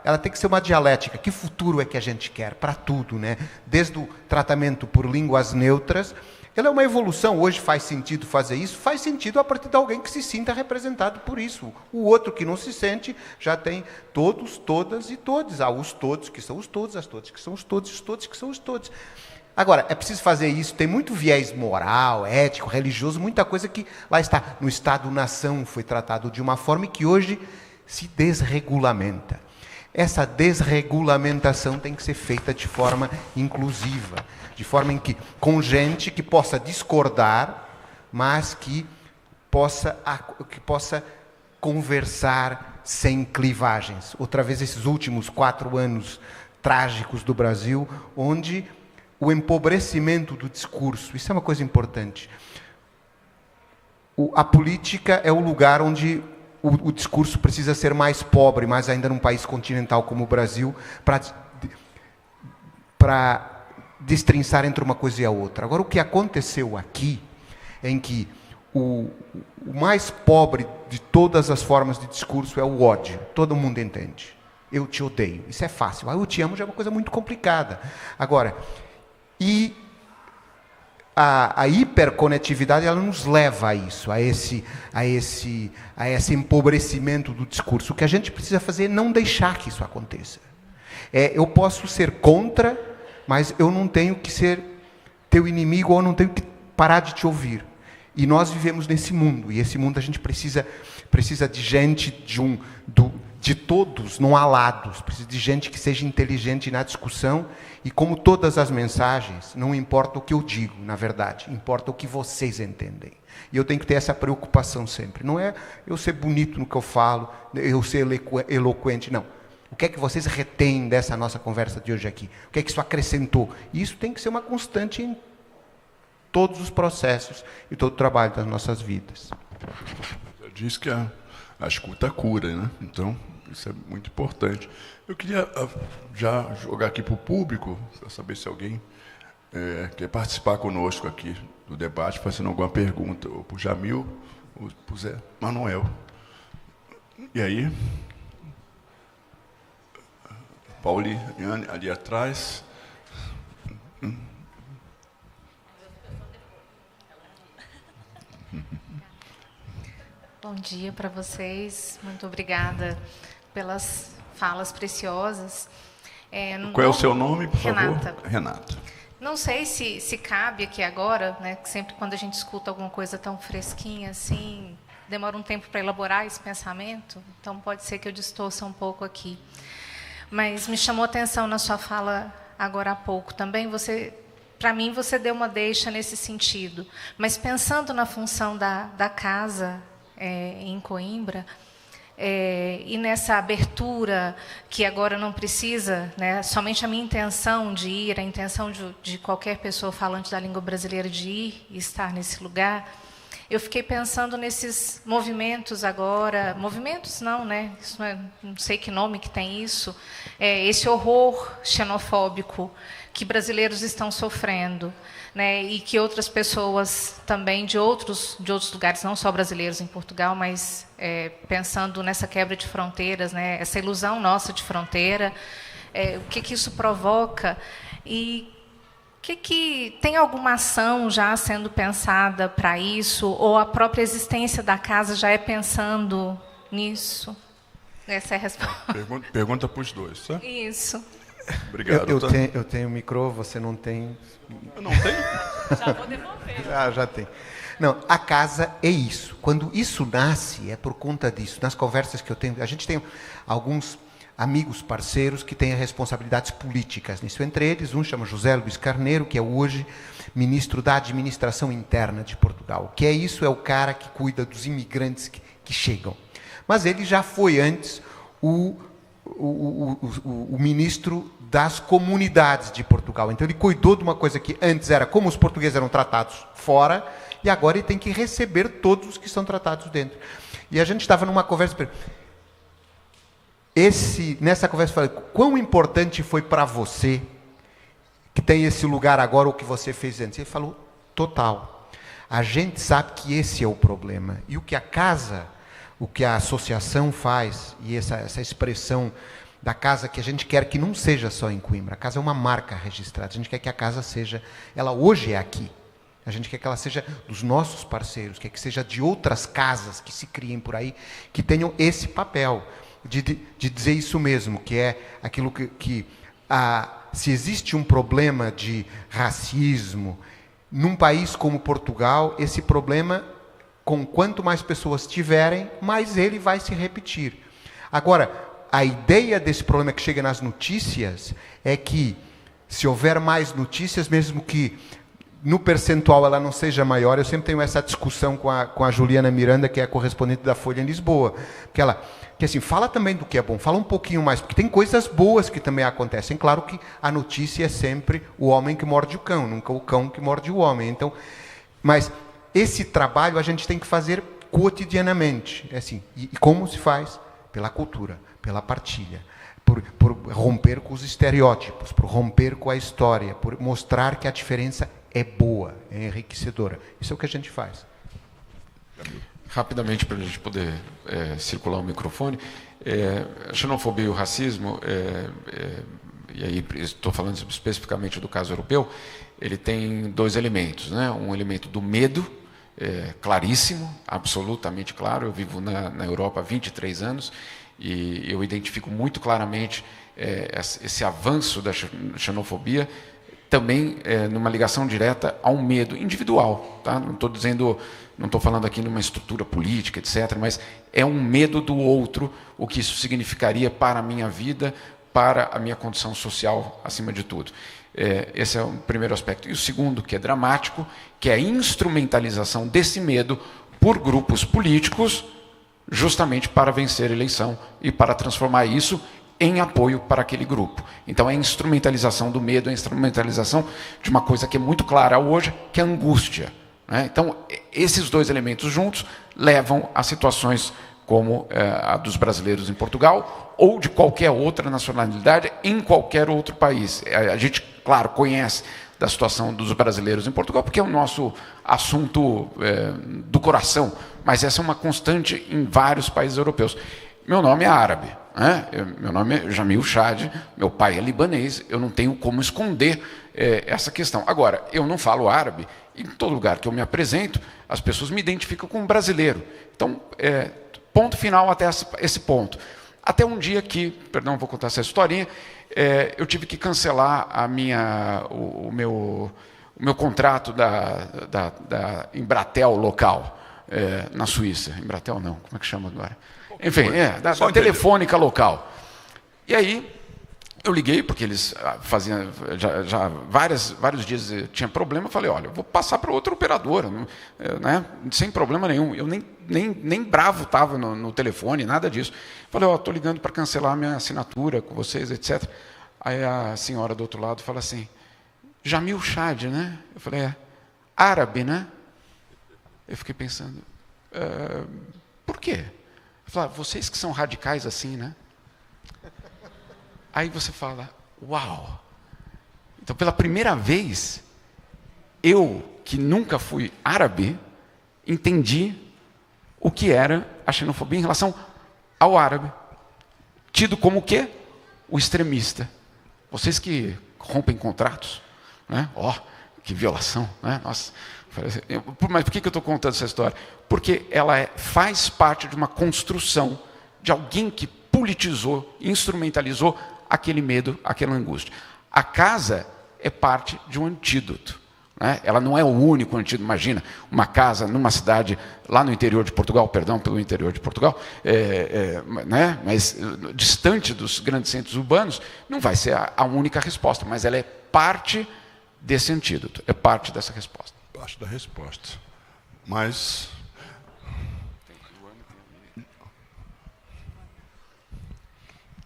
ela tem que ser uma dialética. Que futuro é que a gente quer? Para tudo, né? Desde o tratamento por línguas neutras, ela é uma evolução. Hoje faz sentido fazer isso? Faz sentido a partir de alguém que se sinta representado por isso. O outro que não se sente, já tem todos, todas e todes. Há os todos que são os todos, as todas que são os todos, e os todos que são os todos. Agora, é preciso fazer isso, tem muito viés moral, ético, religioso, muita coisa que, lá está, no Estado-nação foi tratado de uma forma que hoje se desregulamenta. Essa desregulamentação tem que ser feita de forma inclusiva, de forma em que, com gente que possa discordar, mas que possa conversar sem clivagens. Outra vez, esses últimos 4 anos trágicos do Brasil, onde o empobrecimento do discurso, isso é uma coisa importante. A política é o lugar onde o discurso precisa ser mais pobre, mas ainda num país continental como o Brasil, para destrinçar entre uma coisa e a outra. Agora, o que aconteceu aqui, é em que o mais pobre de todas as formas de discurso é o ódio. Todo mundo entende. Eu te odeio. Isso é fácil. Eu te amo já é uma coisa muito complicada. Agora, e a hiperconectividade, ela nos leva a isso, a esse empobrecimento do discurso. O que a gente precisa fazer é não deixar que isso aconteça. Eu posso ser contra, mas eu não tenho que ser teu inimigo, ou não tenho que parar de te ouvir. E nós vivemos nesse mundo, e esse mundo a gente precisa de gente, de todos, não há lados, precisa de gente que seja inteligente na discussão, e como todas as mensagens, não importa o que eu digo, na verdade, importa o que vocês entendem. E eu tenho que ter essa preocupação sempre. Não é eu ser bonito no que eu falo, eu ser eloquente, não. O que é que vocês retêm dessa nossa conversa de hoje aqui? O que é que isso acrescentou? E isso tem que ser uma constante em todos os processos e todo o trabalho das nossas vidas. Já diz que a escuta cura, né? Então, isso é muito importante. Eu queria já jogar aqui para o público, para saber se alguém quer participar conosco aqui do debate, fazendo alguma pergunta, ou para o Jamil, ou para o Zé Manuel. E aí? Pauliane, ali atrás. Bom dia para vocês. Muito obrigada pelas falas preciosas. Qual é o seu nome, por favor? Renata. Renata. Não sei se cabe aqui agora, né, que sempre quando a gente escuta alguma coisa tão fresquinha assim, demora um tempo para elaborar esse pensamento, então pode ser que eu distorça um pouco aqui. Mas me chamou a atenção na sua fala agora há pouco também, para mim, você deu uma deixa nesse sentido. Mas pensando na função da casa em Coimbra, e nessa abertura que agora não precisa, né, somente a minha intenção de ir, a intenção de qualquer pessoa falante da língua brasileira de ir e estar nesse lugar, eu fiquei pensando nesses movimentos agora, movimentos não, né? Isso não sei que nome que tem isso, esse horror xenofóbico que brasileiros estão sofrendo, né? E que outras pessoas também de outros lugares, não só brasileiros em Portugal, mas pensando nessa quebra de fronteiras, né? Essa ilusão nossa de fronteira, o que isso provoca e que tem alguma ação já sendo pensada para isso, ou a própria existência da casa já é pensando nisso? Essa é a resposta. Pergunta para os dois, tá? Isso. Obrigado. Eu tenho micro, você não tem. Eu não tenho? Já vou devolver. Já tem. Não, a casa é isso. Quando isso nasce, é por conta disso. Nas conversas que eu tenho, a gente tem alguns amigos, parceiros, que têm responsabilidades políticas nisso. Entre eles, um chama José Luís Carneiro, que é hoje ministro da Administração Interna de Portugal. O que é isso? É o cara que cuida dos imigrantes que chegam. Mas ele já foi antes o ministro das comunidades de Portugal. Então, ele cuidou de uma coisa que antes era como os portugueses eram tratados fora, e agora ele tem que receber todos os que são tratados dentro. E a gente estava numa conversa... Nessa conversa eu falei, quão importante foi para você que tem esse lugar agora, o que você fez antes? Ele falou, total. A gente sabe que esse é o problema. E o que a casa o que a associação faz, e essa expressão da casa que a gente quer que não seja só em Coimbra. A casa é uma marca registrada. A gente quer que a casa seja... Ela hoje é aqui. A gente quer que ela seja dos nossos parceiros, quer que seja de outras casas que se criem por aí, que tenham esse papel de dizer isso mesmo, que é aquilo que se existe um problema de racismo, num país como Portugal, esse problema, com quanto mais pessoas tiverem, mais ele vai se repetir. Agora, a ideia desse problema que chega nas notícias é que, se houver mais notícias, mesmo que no percentual ela não seja maior, eu sempre tenho essa discussão com a Juliana Miranda, que é a correspondente da Folha em Lisboa, que assim, fala também do que é bom, fala um pouquinho mais, porque tem coisas boas que também acontecem. Claro que a notícia é sempre o homem que morde o cão, nunca o cão que morde o homem. Então, mas esse trabalho a gente tem que fazer cotidianamente. É assim, e como se faz? Pela cultura, pela partilha, por romper com os estereótipos, por romper com a história, por mostrar que a diferença é boa, é enriquecedora. Isso é o que a gente faz. Rapidamente, para a gente poder circular o microfone, a xenofobia e o racismo, e aí estou falando especificamente do caso europeu, ele tem dois elementos, né? Um elemento do medo, claríssimo, absolutamente claro. Eu vivo na Europa há 23 anos e eu identifico muito claramente esse avanço da xenofobia, também numa ligação direta a um medo individual. Tá? Não estou falando aqui numa estrutura política, etc., mas é um medo do outro, o que isso significaria para a minha vida, para a minha condição social, acima de tudo. Esse é o primeiro aspecto. E o segundo, que é dramático, que é a instrumentalização desse medo por grupos políticos, justamente para vencer a eleição e para transformar isso em apoio para aquele grupo. Então, é a instrumentalização do medo, é a instrumentalização de uma coisa que é muito clara hoje, que é a angústia. Né? Então, esses dois elementos juntos levam a situações como a dos brasileiros em Portugal ou de qualquer outra nacionalidade em qualquer outro país. A gente, claro, conhece da situação dos brasileiros em Portugal, porque é o nosso assunto do coração, mas essa é uma constante em vários países europeus. Meu nome é árabe, né? Meu nome é Jamil Chad, meu pai é libanês, eu não tenho como esconder essa questão. Agora, eu não falo árabe, e em todo lugar que eu me apresento, as pessoas me identificam como brasileiro. Então, ponto final até esse ponto. Até um dia que, perdão, vou contar essa historinha, eu tive que cancelar o meu contrato da Embratel local, na Suíça. Embratel não, como é que chama agora? Enfim, da telefônica local. E aí, eu liguei, porque eles faziam já vários dias tinha problema, eu falei, olha, eu vou passar para outra operadora, né, sem problema nenhum. Eu nem bravo estava no telefone, nada disso. Falei, estou ligando para cancelar a minha assinatura com vocês, etc. Aí a senhora do outro lado fala assim, Jamil Chad, né? Eu falei, árabe, né? Eu fiquei pensando, por quê? Eu falei, vocês que são radicais assim, né? Aí você fala, uau! Então, pela primeira vez, eu, que nunca fui árabe, entendi o que era a xenofobia em relação ao árabe. Tido como o quê? O extremista. Vocês que rompem contratos, né? Que violação, né? Nossa. Mas por que eu estou contando essa história? Porque ela faz parte de uma construção de alguém que politizou, instrumentalizou aquele medo, aquela angústia. A casa é parte de um antídoto. Né? Ela não é o único antídoto. Imagina, uma casa numa cidade lá no interior de Portugal, perdão pelo interior de Portugal, né? Mas distante dos grandes centros urbanos, não vai ser a única resposta, mas ela é parte desse antídoto, é parte dessa resposta. Parte da resposta. Mas...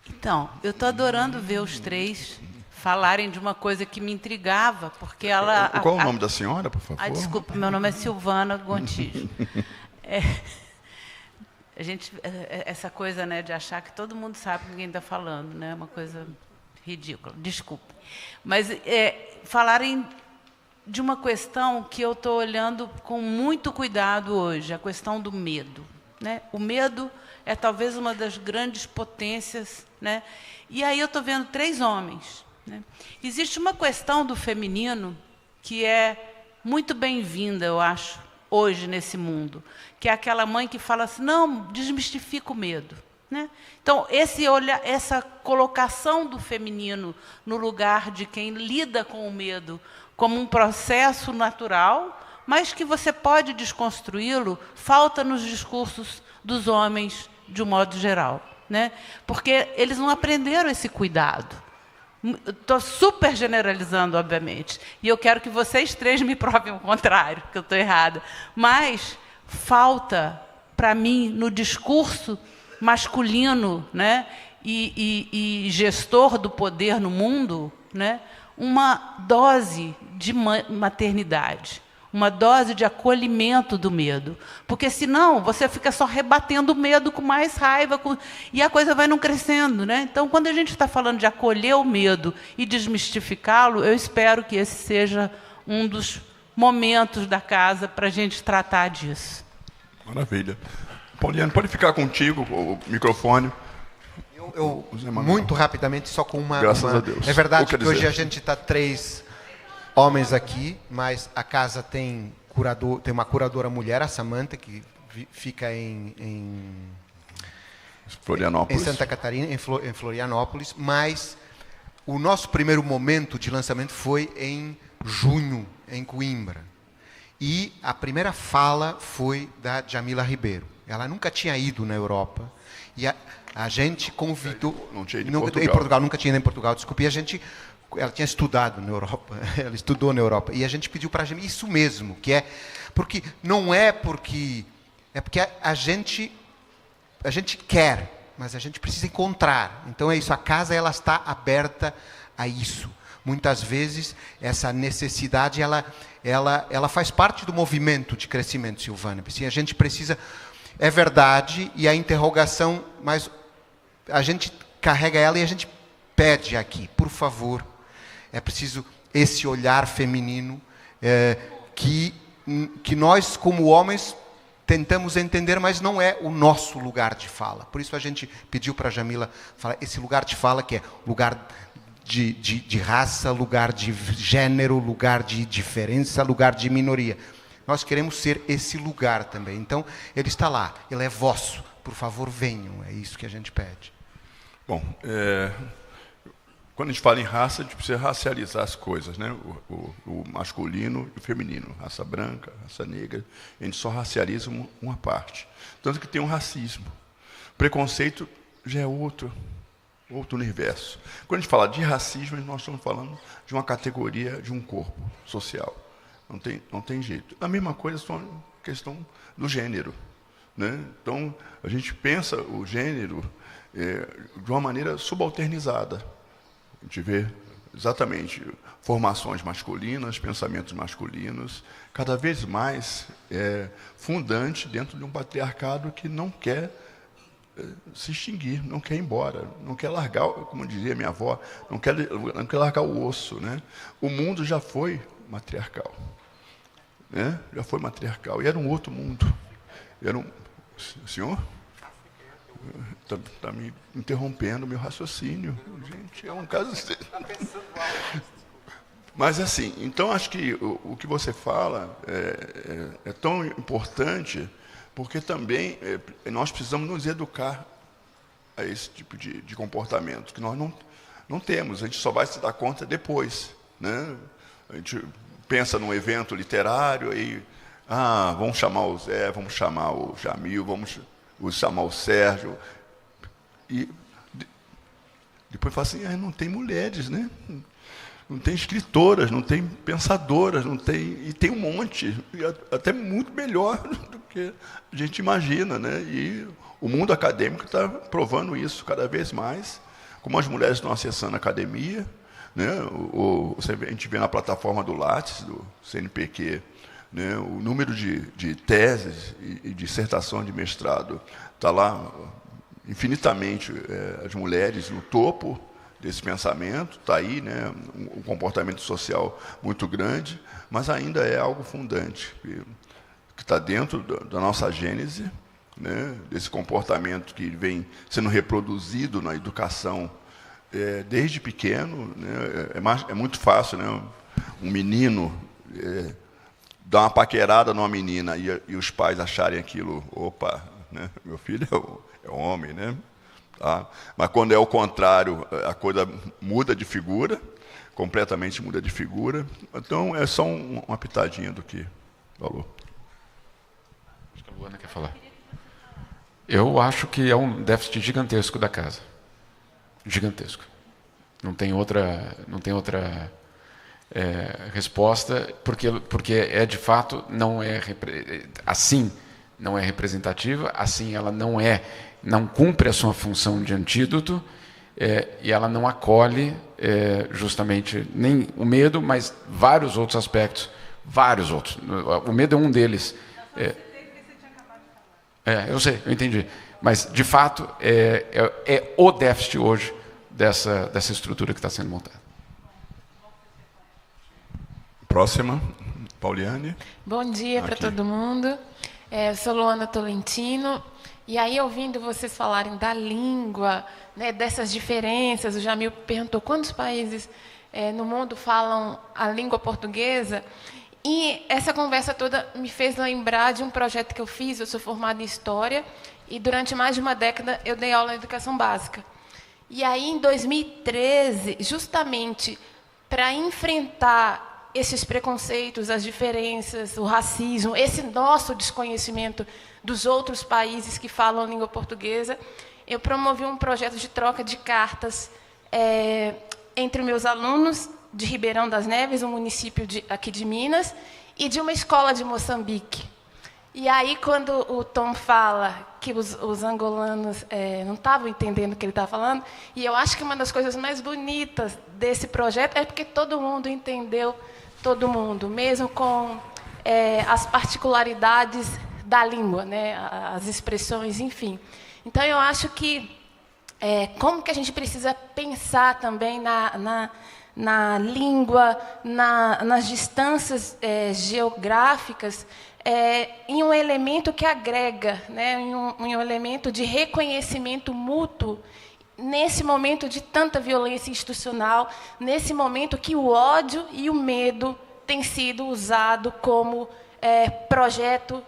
Então, eu estou adorando ver os três falarem de uma coisa que me intrigava, porque ela... Qual é o nome da senhora, por favor? Desculpa, meu nome é Silvana Gontijo. Essa coisa, né, de achar que todo mundo sabe o que ninguém está falando, né, é uma coisa ridícula. Desculpe. Mas falarem de uma questão que eu estou olhando com muito cuidado hoje, a questão do medo. né? O medo é talvez uma das grandes potências, né? E aí eu estou vendo 3 homens, né? Existe uma questão do feminino que é muito bem-vinda, eu acho, hoje nesse mundo, que é aquela mãe que fala assim, não, desmistifica o medo, né? Então, essa colocação do feminino no lugar de quem lida com o medo como um processo natural, mas que você pode desconstruí-lo, falta nos discursos dos homens, de um modo geral, né? Porque eles não aprenderam esse cuidado. Estou super generalizando, obviamente, e eu quero que vocês 3 me provem o contrário, que eu estou errada. Mas falta, para mim, no discurso masculino, né, e gestor do poder no mundo, né, uma dose de maternidade, uma dose de acolhimento do medo. Porque, senão, você fica só rebatendo o medo com mais raiva, e a coisa vai não crescendo, né? Então, quando a gente está falando de acolher o medo e desmistificá-lo, eu espero que esse seja um dos momentos da casa para a gente tratar disso. Maravilha. Pauliane, pode ficar contigo o microfone. Eu muito rapidamente, só com uma... Graças a Deus. É verdade que hoje a gente está 3 homens aqui, mas a casa tem uma curadora mulher, a Samantha, que fica em Florianópolis. Em Santa Catarina, em Florianópolis, mas o nosso primeiro momento de lançamento foi em junho, em Coimbra. E a primeira fala foi da Jamila Ribeiro. Ela nunca tinha ido na Europa. E a gente convidou... Não tinha ido em Portugal. Nunca tinha ido em Portugal, desculpe. E a gente... Ela tinha estudado na Europa. Ela estudou na Europa. E a gente pediu para a Jamila isso mesmo, que é... Porque não é porque... É porque a gente quer, mas a gente precisa encontrar. Então é isso. A casa, ela está aberta a isso. Muitas vezes, essa necessidade, ela faz parte do movimento de crescimento, Silvana. Assim, a gente precisa... É verdade, e a interrogação, mas a gente carrega ela e a gente pede aqui, por favor, é preciso esse olhar feminino que nós, como homens, tentamos entender, mas não é o nosso lugar de fala. Por isso a gente pediu para a Jamila falar esse lugar de fala, que é lugar de raça, lugar de gênero, lugar de diferença, lugar de minoria. Nós queremos ser esse lugar também. Então, ele está lá, ele é vosso. Por favor, venham. É isso que a gente pede. Bom, quando a gente fala em raça, a gente precisa racializar as coisas, né? O masculino e o feminino. Raça branca, raça negra. A gente só racializa uma parte. Tanto que tem um racismo. Preconceito já é outro universo. Quando a gente fala de racismo, nós estamos falando de uma categoria, de um corpo social. Não tem jeito. A mesma coisa é a questão do gênero, né? Então, a gente pensa o gênero de uma maneira subalternizada. A gente vê exatamente formações masculinas, pensamentos masculinos, cada vez mais fundante dentro de um patriarcado que não quer se extinguir, não quer ir embora, não quer largar, como dizia minha avó, não quer largar o osso, né? O mundo já foi matriarcal, né? Já foi matriarcal, e era um outro mundo. O senhor está me interrompendo o meu raciocínio. Gente, é um caso... Mas assim, então acho que o que você fala é tão importante, porque também nós precisamos nos educar a esse tipo de comportamento, que nós não temos, a gente só vai se dar conta depois, né? A gente pensa num evento literário e vamos chamar o Zé, vamos chamar o Jamil, vamos chamar o Sérgio, e depois fala assim, não tem mulheres, né? Não tem escritoras, não tem pensadoras, e tem um monte, e até muito melhor do que a gente imagina, né? E o mundo acadêmico está provando isso cada vez mais, como as mulheres estão acessando a academia, né? A gente vê na plataforma do Lattes, do CNPq, né? O número de teses e dissertação de mestrado está lá infinitamente, as mulheres no topo desse pensamento, está aí, né, um comportamento social muito grande, mas ainda é algo fundante, que está dentro da nossa gênese, né, desse comportamento que vem sendo reproduzido na educação desde pequeno, né, é muito fácil, né, um menino dar uma paquerada numa menina e os pais acharem aquilo, opa, né, meu filho é homem, né? Tá? Mas quando é o contrário, a coisa muda de figura, completamente muda de figura. Então, é só uma pitadinha do que falou. Acho que a Luana quer falar. Eu acho que é um déficit gigantesco da casa. Gigantesco. Não tem outra resposta, porque de fato não é assim, não é representativa, assim ela não cumpre a sua função de antídoto, e ela não acolhe justamente nem o medo, mas vários outros aspectos, vários outros. O medo é um deles. Eu sei, eu entendi. Mas, de fato, é o déficit hoje dessa estrutura que está sendo montada. Próxima, Pauliane. Bom dia para todo mundo. Eu sou Luana Tolentino. E aí, ouvindo vocês falarem da língua, né, dessas diferenças, o Jamil perguntou quantos países no mundo falam a língua portuguesa. E essa conversa toda me fez lembrar de um projeto que eu fiz. Eu sou formada em História e durante mais de uma década eu dei aula em Educação Básica. E aí, em 2013, justamente para enfrentar esses preconceitos, as diferenças, o racismo, esse nosso desconhecimento dos outros países que falam a língua portuguesa, eu promovi um projeto de troca de cartas entre meus alunos de Ribeirão das Neves, um município aqui de Minas, e de uma escola de Moçambique. E aí, quando o Tom fala que os angolanos não estavam entendendo o que ele estava falando, e eu acho que uma das coisas mais bonitas desse projeto é porque todo mundo entendeu todo mundo, mesmo com as particularidades da língua, né, as expressões, enfim. Então, eu acho que como que a gente precisa pensar também na língua, nas distâncias geográficas, em um elemento que agrega, né, em um elemento de reconhecimento mútuo, nesse momento de tanta violência institucional, nesse momento que o ódio e o medo têm sido usado como projeto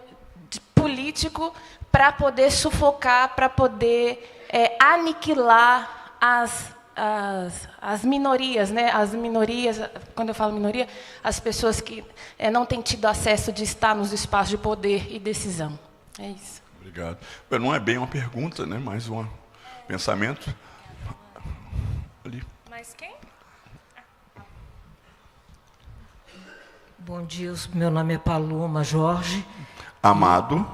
político para poder sufocar, para poder aniquilar as minorias, né? As minorias, quando eu falo minoria, as pessoas que não têm tido acesso de estar nos espaços de poder e decisão. É isso. Obrigado. Não é bem uma pergunta, né? Mais um pensamento. Ali. Mas quem? Bom dia, meu nome é Paloma Jorge. Amado.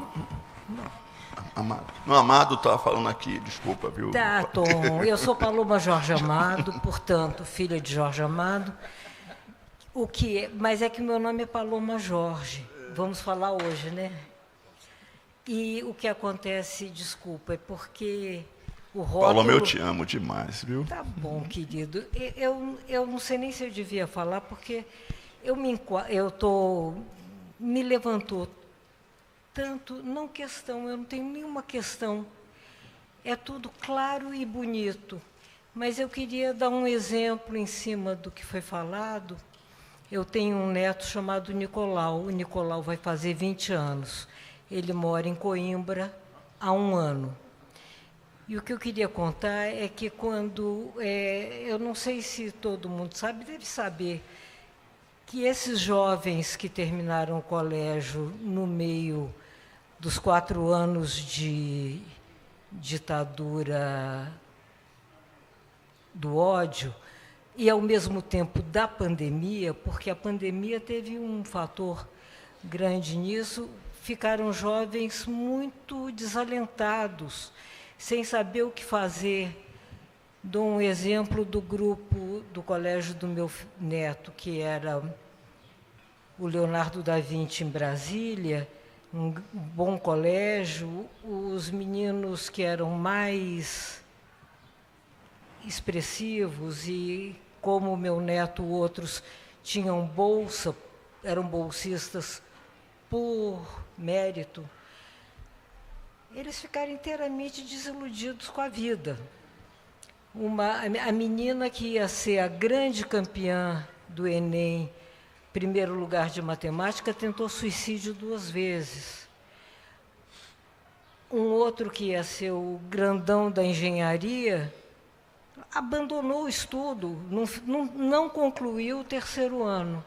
Não, Amado estava falando aqui, desculpa, viu? Tá, Tom, eu sou Paloma Jorge Amado, portanto, filha de Jorge Amado. Mas é que meu nome é Paloma Jorge, vamos falar hoje, né? E o que acontece, desculpa, é porque o rótulo... Paloma, eu te amo demais, viu? Tá bom, querido. Eu não sei nem se eu devia falar, porque me levantou tanto, não questão, eu não tenho nenhuma questão. É tudo claro e bonito. Mas eu queria dar um exemplo em cima do que foi falado. Eu tenho um neto chamado Nicolau. O Nicolau vai fazer 20 anos. Ele mora em Coimbra há 1 ano. E o que eu queria contar é que quando... eu não sei se todo mundo sabe, deve saber, que esses jovens que terminaram o colégio no meio dos 4 anos de ditadura do ódio e, ao mesmo tempo, da pandemia, porque a pandemia teve um fator grande nisso, ficaram jovens muito desalentados, sem saber o que fazer. Dou um exemplo do grupo do colégio do meu neto, que era o Leonardo da Vinci, em Brasília, um bom colégio. Os meninos que eram mais expressivos e, como o meu neto, outros tinham bolsa, eram bolsistas por mérito, eles ficaram inteiramente desiludidos com a vida. A menina que ia ser a grande campeã do Enem, primeiro lugar de matemática, tentou suicídio 2 vezes. Um outro que ia ser o grandão da engenharia abandonou o estudo, não concluiu o 3º ano.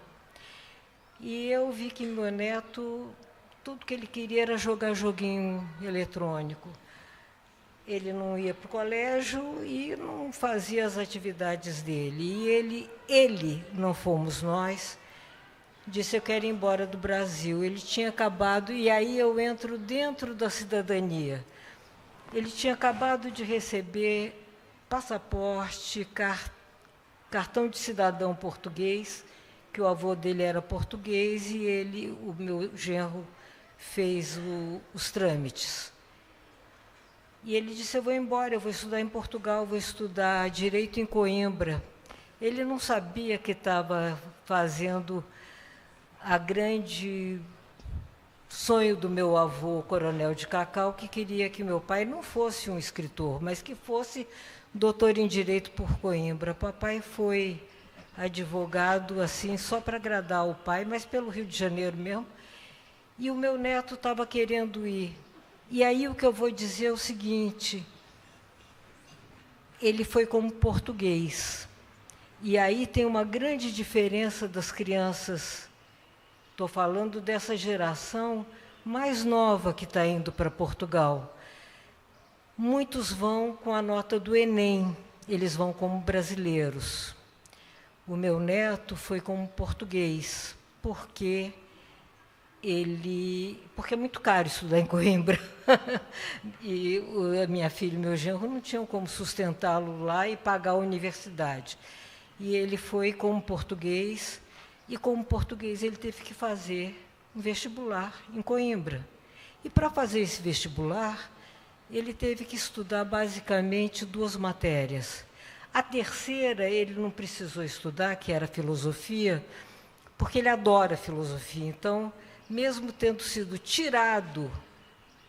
E eu vi que meu neto, tudo que ele queria era jogar joguinho eletrônico. Ele não ia para o colégio e não fazia as atividades dele. E ele, não fomos nós, disse: eu quero ir embora do Brasil. Ele tinha acabado, e aí eu entro dentro da cidadania. Ele tinha acabado de receber passaporte, cartão de cidadão português, que o avô dele era português, e o meu genro, fez os trâmites. E ele disse: eu vou embora, eu vou estudar em Portugal, vou estudar Direito em Coimbra. Ele não sabia que estava fazendo a grande sonho do meu avô, Coronel de Cacau, que queria que meu pai não fosse um escritor, mas que fosse doutor em Direito por Coimbra. Papai foi advogado, assim, só para agradar o pai, mas pelo Rio de Janeiro mesmo. E o meu neto estava querendo ir. E aí o que eu vou dizer é o seguinte: ele foi como português. E aí tem uma grande diferença das crianças. Estou falando dessa geração mais nova que está indo para Portugal. Muitos vão com a nota do Enem, eles vão como brasileiros. O meu neto foi como português, porque é muito caro estudar em Coimbra. E a minha filha e meu genro não tinham como sustentá-lo lá e pagar a universidade. E ele foi como português, e como português ele teve que fazer um vestibular em Coimbra. E para fazer esse vestibular, ele teve que estudar basicamente 2 matérias. A terceira ele não precisou estudar, que era filosofia, porque ele adora filosofia. Então, mesmo tendo sido tirado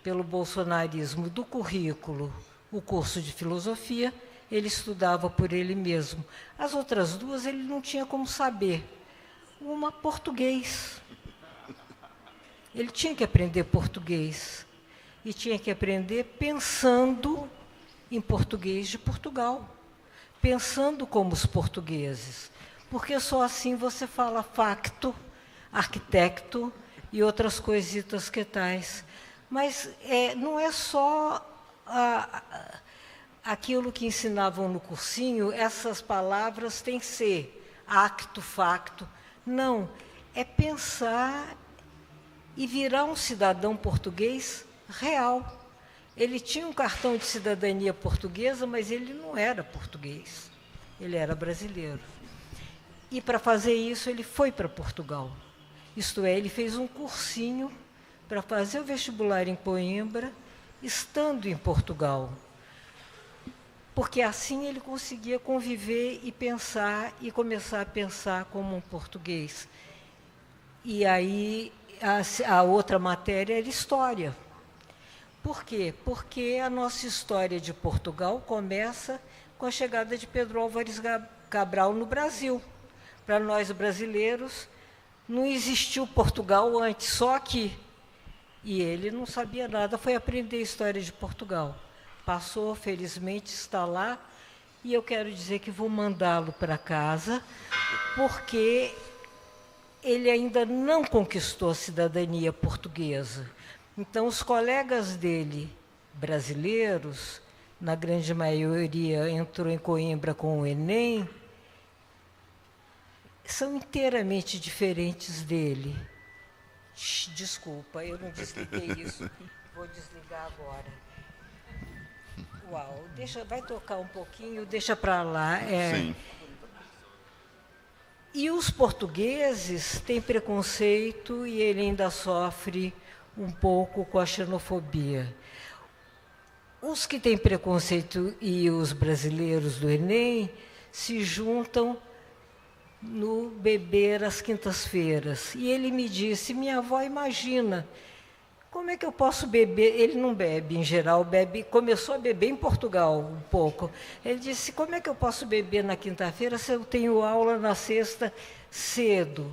pelo bolsonarismo do currículo o curso de filosofia, ele estudava por ele mesmo. As outras 2 ele não tinha como saber. Uma, português. Ele tinha que aprender português. E tinha que aprender pensando em português de Portugal, pensando como os portugueses, porque só assim você fala facto, arquitecto e outras coisitas que tais. Mas não é só aquilo que ensinavam no cursinho, essas palavras têm que ser acto, facto. Não, é pensar e virar um cidadão português real. Ele tinha um cartão de cidadania portuguesa, mas ele não era português, ele era brasileiro. E para fazer isso ele foi para Portugal. Isto é, ele fez um cursinho para fazer o vestibular em Coimbra, estando em Portugal. Porque assim ele conseguia conviver e pensar, e começar a pensar como um português. E aí a outra matéria era história. Por quê? Porque a nossa história de Portugal começa com a chegada de Pedro Álvares Cabral no Brasil. Para nós brasileiros, não existiu Portugal antes, só aqui. E ele não sabia nada, foi aprender a história de Portugal. Passou, felizmente, está lá, e eu quero dizer que vou mandá-lo para casa, porque ele ainda não conquistou a cidadania portuguesa. Então, os colegas dele, brasileiros, na grande maioria entrou em Coimbra com o Enem, são inteiramente diferentes dele. Desculpa, eu não desliguei isso. Vou desligar agora. Uau, vai tocar um pouquinho, deixa para lá. Sim. E os portugueses têm preconceito e ele ainda sofre um pouco com a xenofobia. Os que têm preconceito e os brasileiros do Enem se juntam no beber às quintas-feiras. E ele me disse: minha avó imagina como é que eu posso beber? Ele não bebe, em geral, começou a beber em Portugal um pouco. Ele disse, como é que eu posso beber na quinta-feira se eu tenho aula na sexta cedo?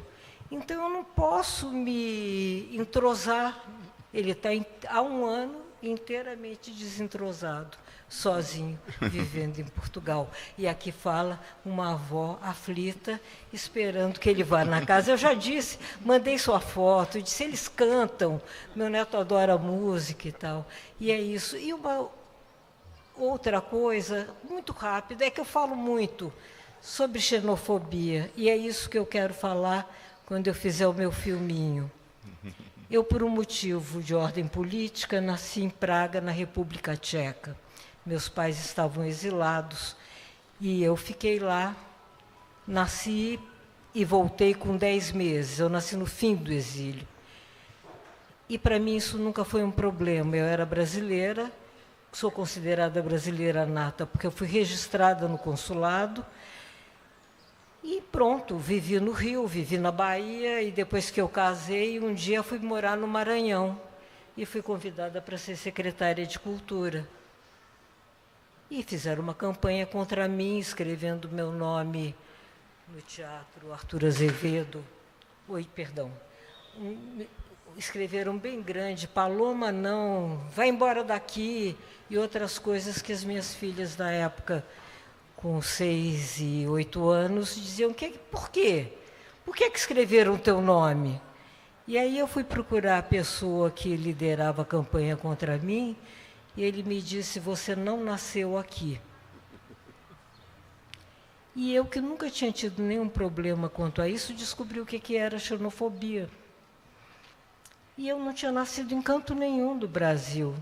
Então, eu não posso me entrosar. Ele está há um ano inteiramente desentrosado, sozinho, vivendo em Portugal. E aqui fala uma avó aflita, esperando que ele vá na casa. Eu já disse, mandei sua foto, disse, eles cantam, meu neto adora música e tal. E é isso. E uma outra coisa, muito rápida, é que eu falo muito sobre xenofobia, e é isso que eu quero falar quando eu fizer o meu filminho. Eu, por um motivo de ordem política, nasci em Praga, na República Tcheca. Meus pais estavam exilados e eu fiquei lá, nasci e voltei com 10 meses. Eu nasci no fim do exílio. E, para mim, isso nunca foi um problema. Eu era brasileira, sou considerada brasileira nata, porque eu fui registrada no consulado. E pronto, vivi no Rio, vivi na Bahia, e depois que eu casei, um dia fui morar no Maranhão e fui convidada para ser secretária de Cultura. E fizeram uma campanha contra mim, escrevendo meu nome no Teatro Arthur Azevedo. Escreveram bem grande, Paloma não, vai embora daqui, e outras coisas que as minhas filhas da época, com 6 e 8 anos, diziam, por quê? Por que escreveram o teu nome? E aí eu fui procurar a pessoa que liderava a campanha contra mim, e ele me disse, você não nasceu aqui. E eu, que nunca tinha tido nenhum problema quanto a isso, descobri o que era xenofobia. E eu não tinha nascido em canto nenhum do Brasil.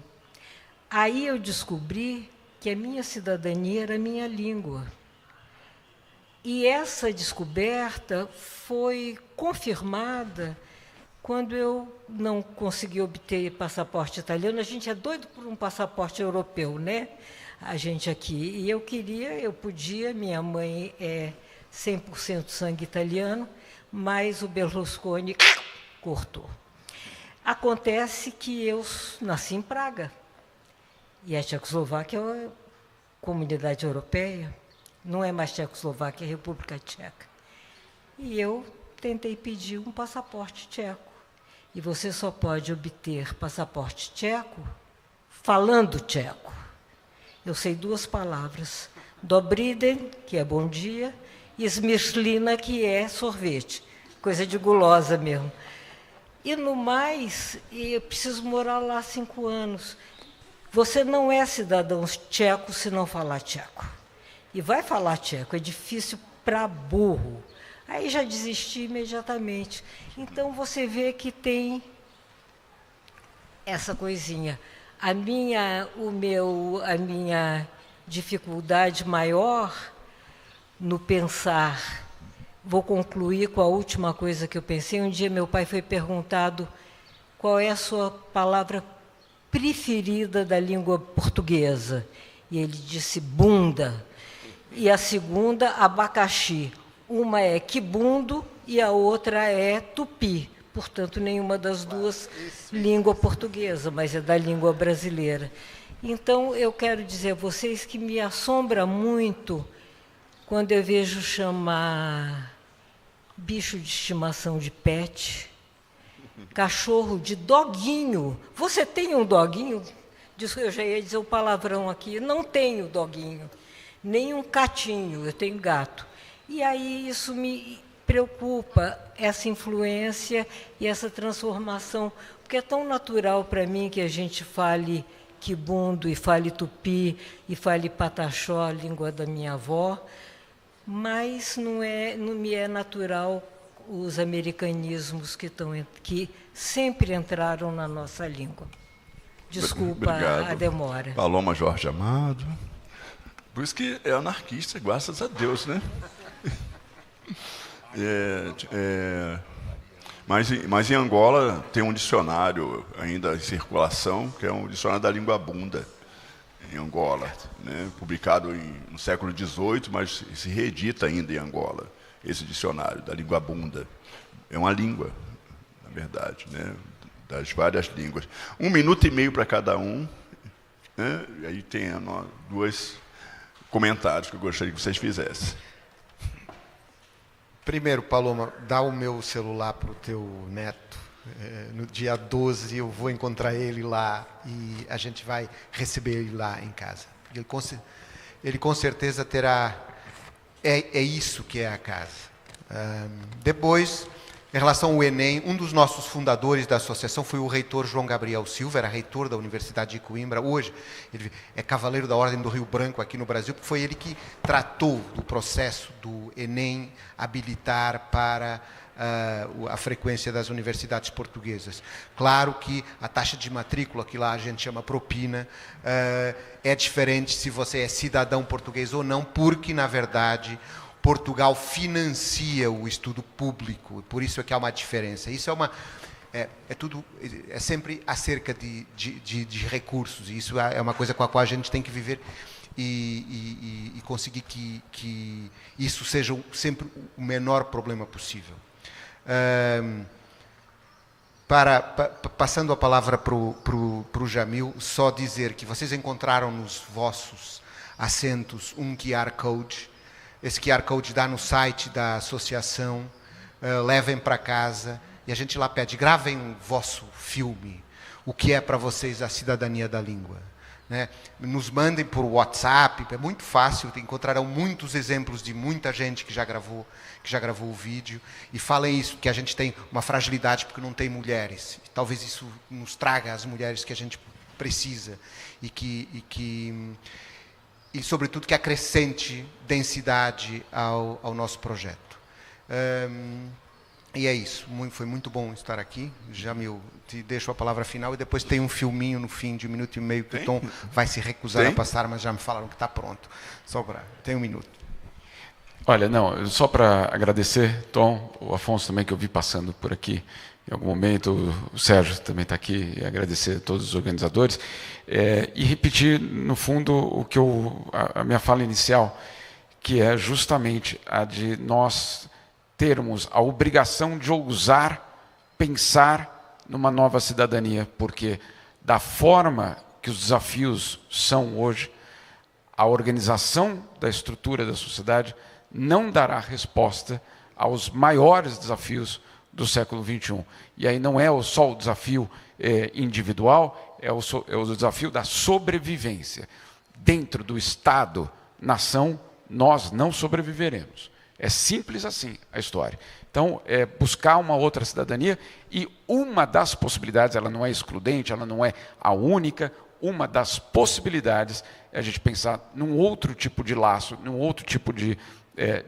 Aí eu descobri que a minha cidadania era a minha língua. E essa descoberta foi confirmada quando eu não consegui obter passaporte italiano. A gente é doido por um passaporte europeu, né? A gente aqui. E eu podia, minha mãe é 100% sangue italiano, mas o Berlusconi cortou. Acontece que eu nasci em Praga. E a Tchecoslováquia é uma comunidade europeia, não é mais Tchecoslováquia, é República Tcheca. E eu tentei pedir um passaporte tcheco. E você só pode obter passaporte tcheco falando tcheco. Eu sei 2 palavras, Dobrý den, que é bom dia, e Smirslina, que é sorvete, coisa de gulosa mesmo. E, no mais, eu preciso morar lá 5 anos. Você não é cidadão tcheco se não falar tcheco. E vai falar tcheco, é difícil para burro. Aí já desisti imediatamente. Então, você vê que tem essa coisinha. A minha dificuldade maior no pensar, vou concluir com a última coisa que eu pensei. Um dia meu pai foi perguntado qual é a sua palavra preferida da língua portuguesa. E ele disse bunda. E a segunda, abacaxi. Uma é quibundo e a outra é tupi. Portanto, nenhuma das duas língua portuguesa, mas é da língua brasileira. Então, eu quero dizer a vocês que me assombra muito quando eu vejo chamar bicho de estimação de pet, cachorro de doguinho. Você tem um doguinho? Eu já ia dizer o palavrão aqui. Não tenho doguinho, nem um catinho, eu tenho gato. E aí isso me preocupa, essa influência e essa transformação, porque é tão natural para mim que a gente fale quibundo e fale tupi e fale pataxó, a língua da minha avó, mas não me é natural os americanismos que sempre entraram na nossa língua. Desculpa a demora. Paloma Jorge Amado. Por isso que é anarquista, graças a Deus, né? Mas em Angola tem um dicionário ainda em circulação, que é um dicionário da língua bunda, em Angola, né? Publicado no século XVIII, mas se reedita ainda em Angola, esse dicionário da língua bunda. É uma língua, na verdade, né? das várias línguas. 1 minuto e meio para cada um. Né? E aí tem dois comentários que eu gostaria que vocês fizessem. Primeiro, Paloma, dá o meu celular para o teu neto. No dia 12 eu vou encontrar ele lá e a gente vai receber ele lá em casa. Ele com certeza terá... É isso que é a casa. Depois, em relação ao Enem, um dos nossos fundadores da associação foi o reitor João Gabriel Silva, era reitor da Universidade de Coimbra. Hoje, ele é cavaleiro da Ordem do Rio Branco aqui no Brasil, porque foi ele que tratou do processo do Enem habilitar para a frequência das universidades portuguesas. Claro que a taxa de matrícula, que lá a gente chama propina, é diferente se você é cidadão português ou não, porque, na verdade, Portugal financia o estudo público, por isso é que há uma diferença. Isso é sempre acerca de recursos, e isso é uma coisa com a qual a gente tem que viver e conseguir que isso seja sempre o menor problema possível. Passando a palavra para o Jamil, só dizer que vocês encontraram nos vossos assentos um QR Code. Esse QR Code dá no site da associação, levem para casa e a gente lá pede, gravem o vosso filme, o que é para vocês a cidadania da língua. Né? Nos mandem por WhatsApp, é muito fácil, encontrarão muitos exemplos de muita gente que já gravou o vídeo, e falem isso, que a gente tem uma fragilidade porque não tem mulheres. E talvez isso nos traga as mulheres que a gente precisa e sobretudo, que acrescente densidade ao nosso projeto. E é isso. Foi muito bom estar aqui. Jamil, te deixo a palavra final e depois tem um filminho no fim de 1 minuto e meio que o Tom vai se recusar a passar, mas já me falaram que está pronto. Tem 1 minuto. Olha, não, só para agradecer, Tom, o Afonso também, que eu vi passando por aqui em algum momento, o Sérgio também está aqui, e agradecer a todos os organizadores, e repetir, no fundo, a minha fala inicial, que é justamente a de nós termos a obrigação de ousar pensar numa nova cidadania, porque da forma que os desafios são hoje, a organização da estrutura da sociedade não dará resposta aos maiores desafios do século XXI. E aí não é só o desafio individual, é o desafio da sobrevivência. Dentro do Estado-nação, nós não sobreviveremos. É simples assim a história. Então, é buscar uma outra cidadania, e uma das possibilidades, ela não é excludente, ela não é a única, uma das possibilidades é a gente pensar num outro tipo de laço, num outro tipo de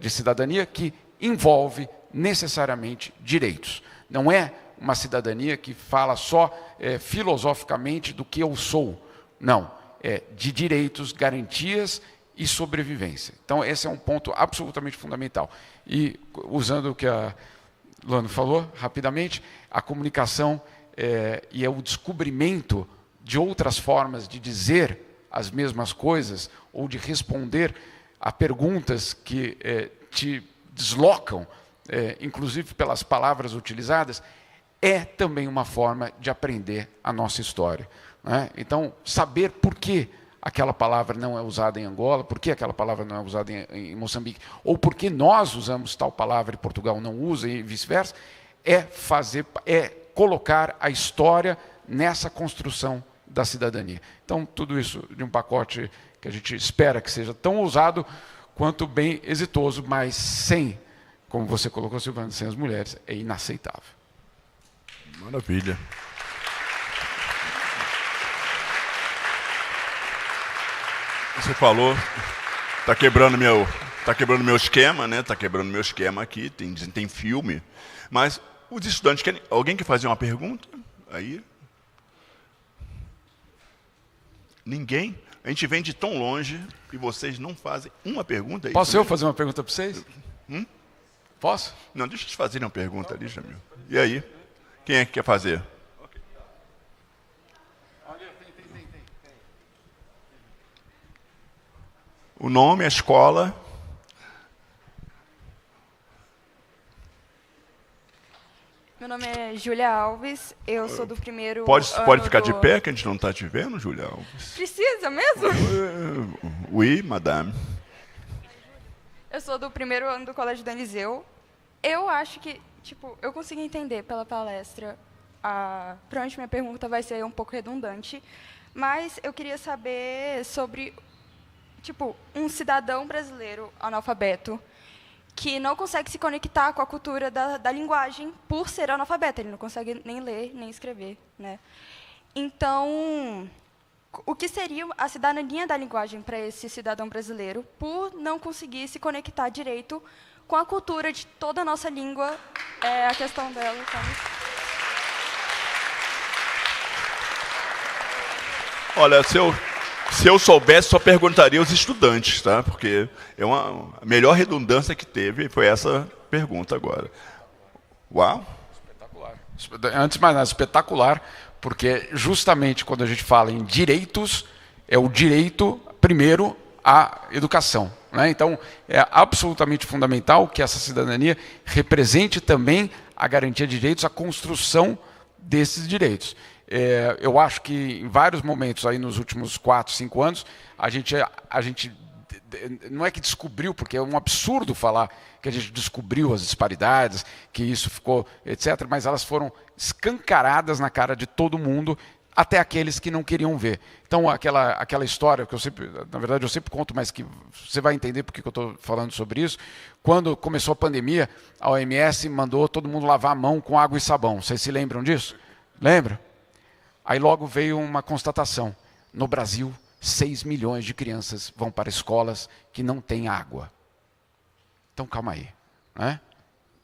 cidadania que envolve necessariamente direitos. Não é uma cidadania que fala só filosoficamente do que eu sou. Não, é de direitos, garantias e sobrevivência. Então, esse é um ponto absolutamente fundamental. E, usando o que a Luana falou, rapidamente, a comunicação e o descobrimento de outras formas de dizer as mesmas coisas ou de responder a perguntas que te deslocam, inclusive pelas palavras utilizadas, é também uma forma de aprender a nossa história. Né? Então, saber por que aquela palavra não é usada em Angola, por que aquela palavra não é usada em Moçambique, ou por que nós usamos tal palavra e Portugal não usa e vice-versa, é colocar a história nessa construção da cidadania. Então, tudo isso de um pacote que a gente espera que seja tão ousado quanto bem exitoso, mas sem, como você colocou, Silvana, sem as mulheres, é inaceitável. Maravilha. Você falou, está quebrando meu esquema, né? Está quebrando meu esquema aqui, tem filme, mas os estudantes querem... Alguém quer fazer uma pergunta? Aí? Ninguém? A gente vem de tão longe e vocês não fazem uma pergunta? Posso eu fazer uma pergunta para vocês? Posso? Não, deixa eu te fazer uma pergunta ali, Jamil. E aí? Quem é que quer fazer? O nome, a escola. Meu nome é Júlia Alves, eu sou do primeiro Pode ano ficar de do- pé, que a gente não está te vendo, Júlia Alves? Precisa mesmo? Oui, madame. Eu sou do primeiro ano do Colégio do Eliseu. Eu acho que, eu consegui entender pela palestra. Provavelmente minha pergunta vai ser um pouco redundante, mas eu queria saber sobre, um cidadão brasileiro analfabeto que não consegue se conectar com a cultura da linguagem por ser analfabeto. Ele não consegue nem ler, nem escrever, né? Então, o que seria a cidadania da linguagem para esse cidadão brasileiro por não conseguir se conectar direito com a cultura de toda a nossa língua, a questão dela, sabe? Olha, se eu soubesse, só perguntaria aos estudantes, tá? Porque a melhor redundância que teve foi essa pergunta agora. Uau! Espetacular. Antes de mais nada, espetacular, porque justamente quando a gente fala em direitos, é o direito, primeiro, à educação. Né? Então, é absolutamente fundamental que essa cidadania represente também a garantia de direitos, a construção desses direitos. Eu acho que em vários momentos aí nos últimos 4, 5 anos, a gente não é que descobriu, porque é um absurdo falar que a gente descobriu as disparidades, que isso ficou, etc., mas elas foram escancaradas na cara de todo mundo, até aqueles que não queriam ver. Então, aquela história que na verdade eu sempre conto, mas que você vai entender porque que eu estou falando sobre isso. Quando começou a pandemia, a OMS mandou todo mundo lavar a mão com água e sabão. Vocês se lembram disso? Lembram? Aí logo veio uma constatação. No Brasil, 6 milhões de crianças vão para escolas que não têm água. Então, calma aí. Né?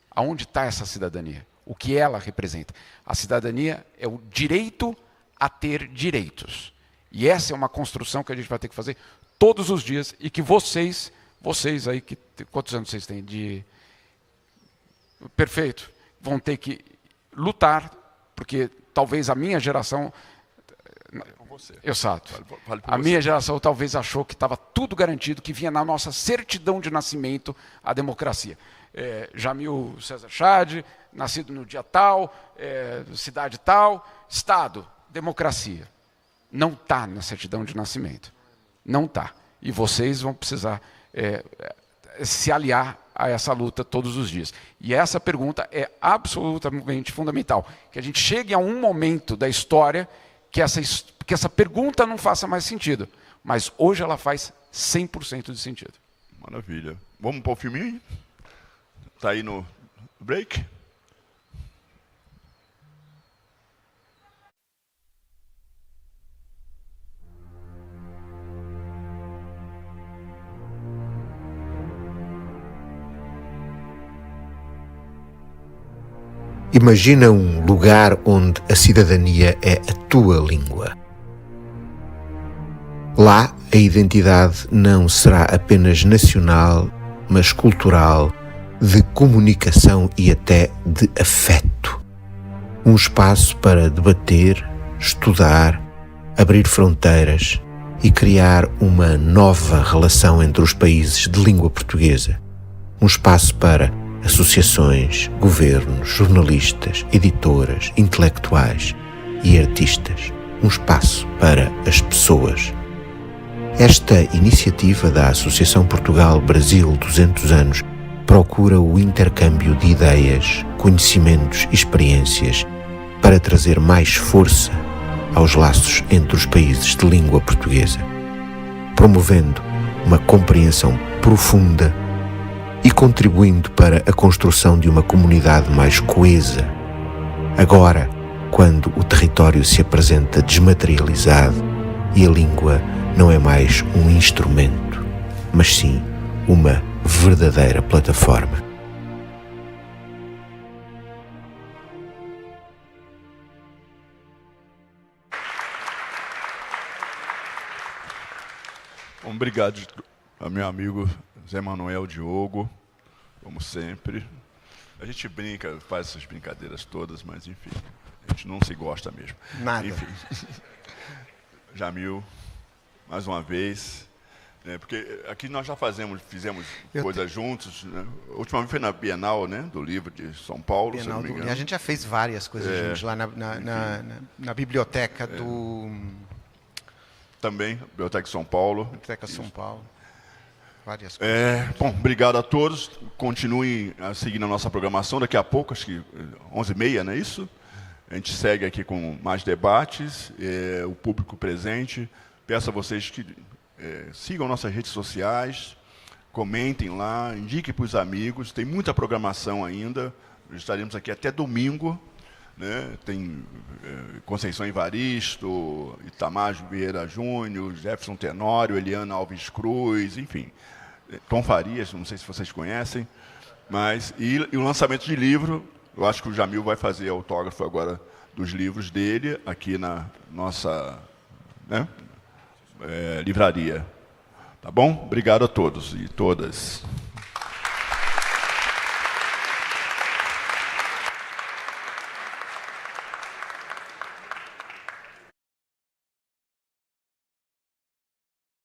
Aonde está essa cidadania? O que ela representa? A cidadania é o direito a ter direitos. E essa é uma construção que a gente vai ter que fazer todos os dias e que vocês aí, quantos anos vocês têm? Perfeito. Vão ter que lutar, porque talvez a minha geração... Exato. A minha geração talvez achou que estava tudo garantido, que vinha na nossa certidão de nascimento a democracia. Jamil César Chad, nascido no dia tal, cidade tal, Estado, democracia. Não está na certidão de nascimento. Não está. E vocês vão precisar se aliar a essa luta todos os dias. E essa pergunta é absolutamente fundamental. Que a gente chegue a um momento da história que essa pergunta não faça mais sentido. Mas hoje ela faz 100% de sentido. Maravilha. Vamos para o filminho? Está aí no break? Imagina um lugar onde a cidadania é a tua língua. Lá, a identidade não será apenas nacional, mas cultural, de comunicação e até de afeto. Um espaço para debater, estudar, abrir fronteiras e criar uma nova relação entre os países de língua portuguesa. Um espaço para associações, governos, jornalistas, editoras, intelectuais e artistas. Um espaço para as pessoas. Esta iniciativa da Associação Portugal-Brasil 200 anos procura o intercâmbio de ideias, conhecimentos e experiências para trazer mais força aos laços entre os países de língua portuguesa, promovendo uma compreensão profunda e contribuindo para a construção de uma comunidade mais coesa. Agora, quando o território se apresenta desmaterializado e a língua não é mais um instrumento, mas sim uma verdadeira plataforma. Obrigado ao meu amigo Zé Manuel Diogo, como sempre. A gente brinca, faz essas brincadeiras todas, mas enfim, a gente não se gosta mesmo. Nada. Enfim. Jamil, mais uma vez, Porque aqui nós já fizemos coisas juntos. Né? A última vez foi na Bienal, né, do livro de São Paulo. Bienal se não me engano. a gente já fez várias coisas juntos lá na biblioteca do... Também, Biblioteca de São Paulo. Biblioteca São Paulo. Várias coisas. Bom, obrigado a todos. Continuem seguindo a nossa programação. Daqui a pouco, acho que 11h30, não é isso? A gente segue aqui com mais debates, o público presente. Peço a vocês que sigam nossas redes sociais, comentem lá, indiquem para os amigos. Tem muita programação ainda. Estaremos aqui até domingo. Né? Tem Conceição Evaristo, Itamar Vieira Júnior, Jefferson Tenório, Eliana Alves Cruz, enfim. Tom Farias, não sei se vocês conhecem. E o lançamento de livro, eu acho que o Jamil vai fazer autógrafo agora dos livros dele, aqui na nossa livraria. Tá bom? Obrigado a todos e todas.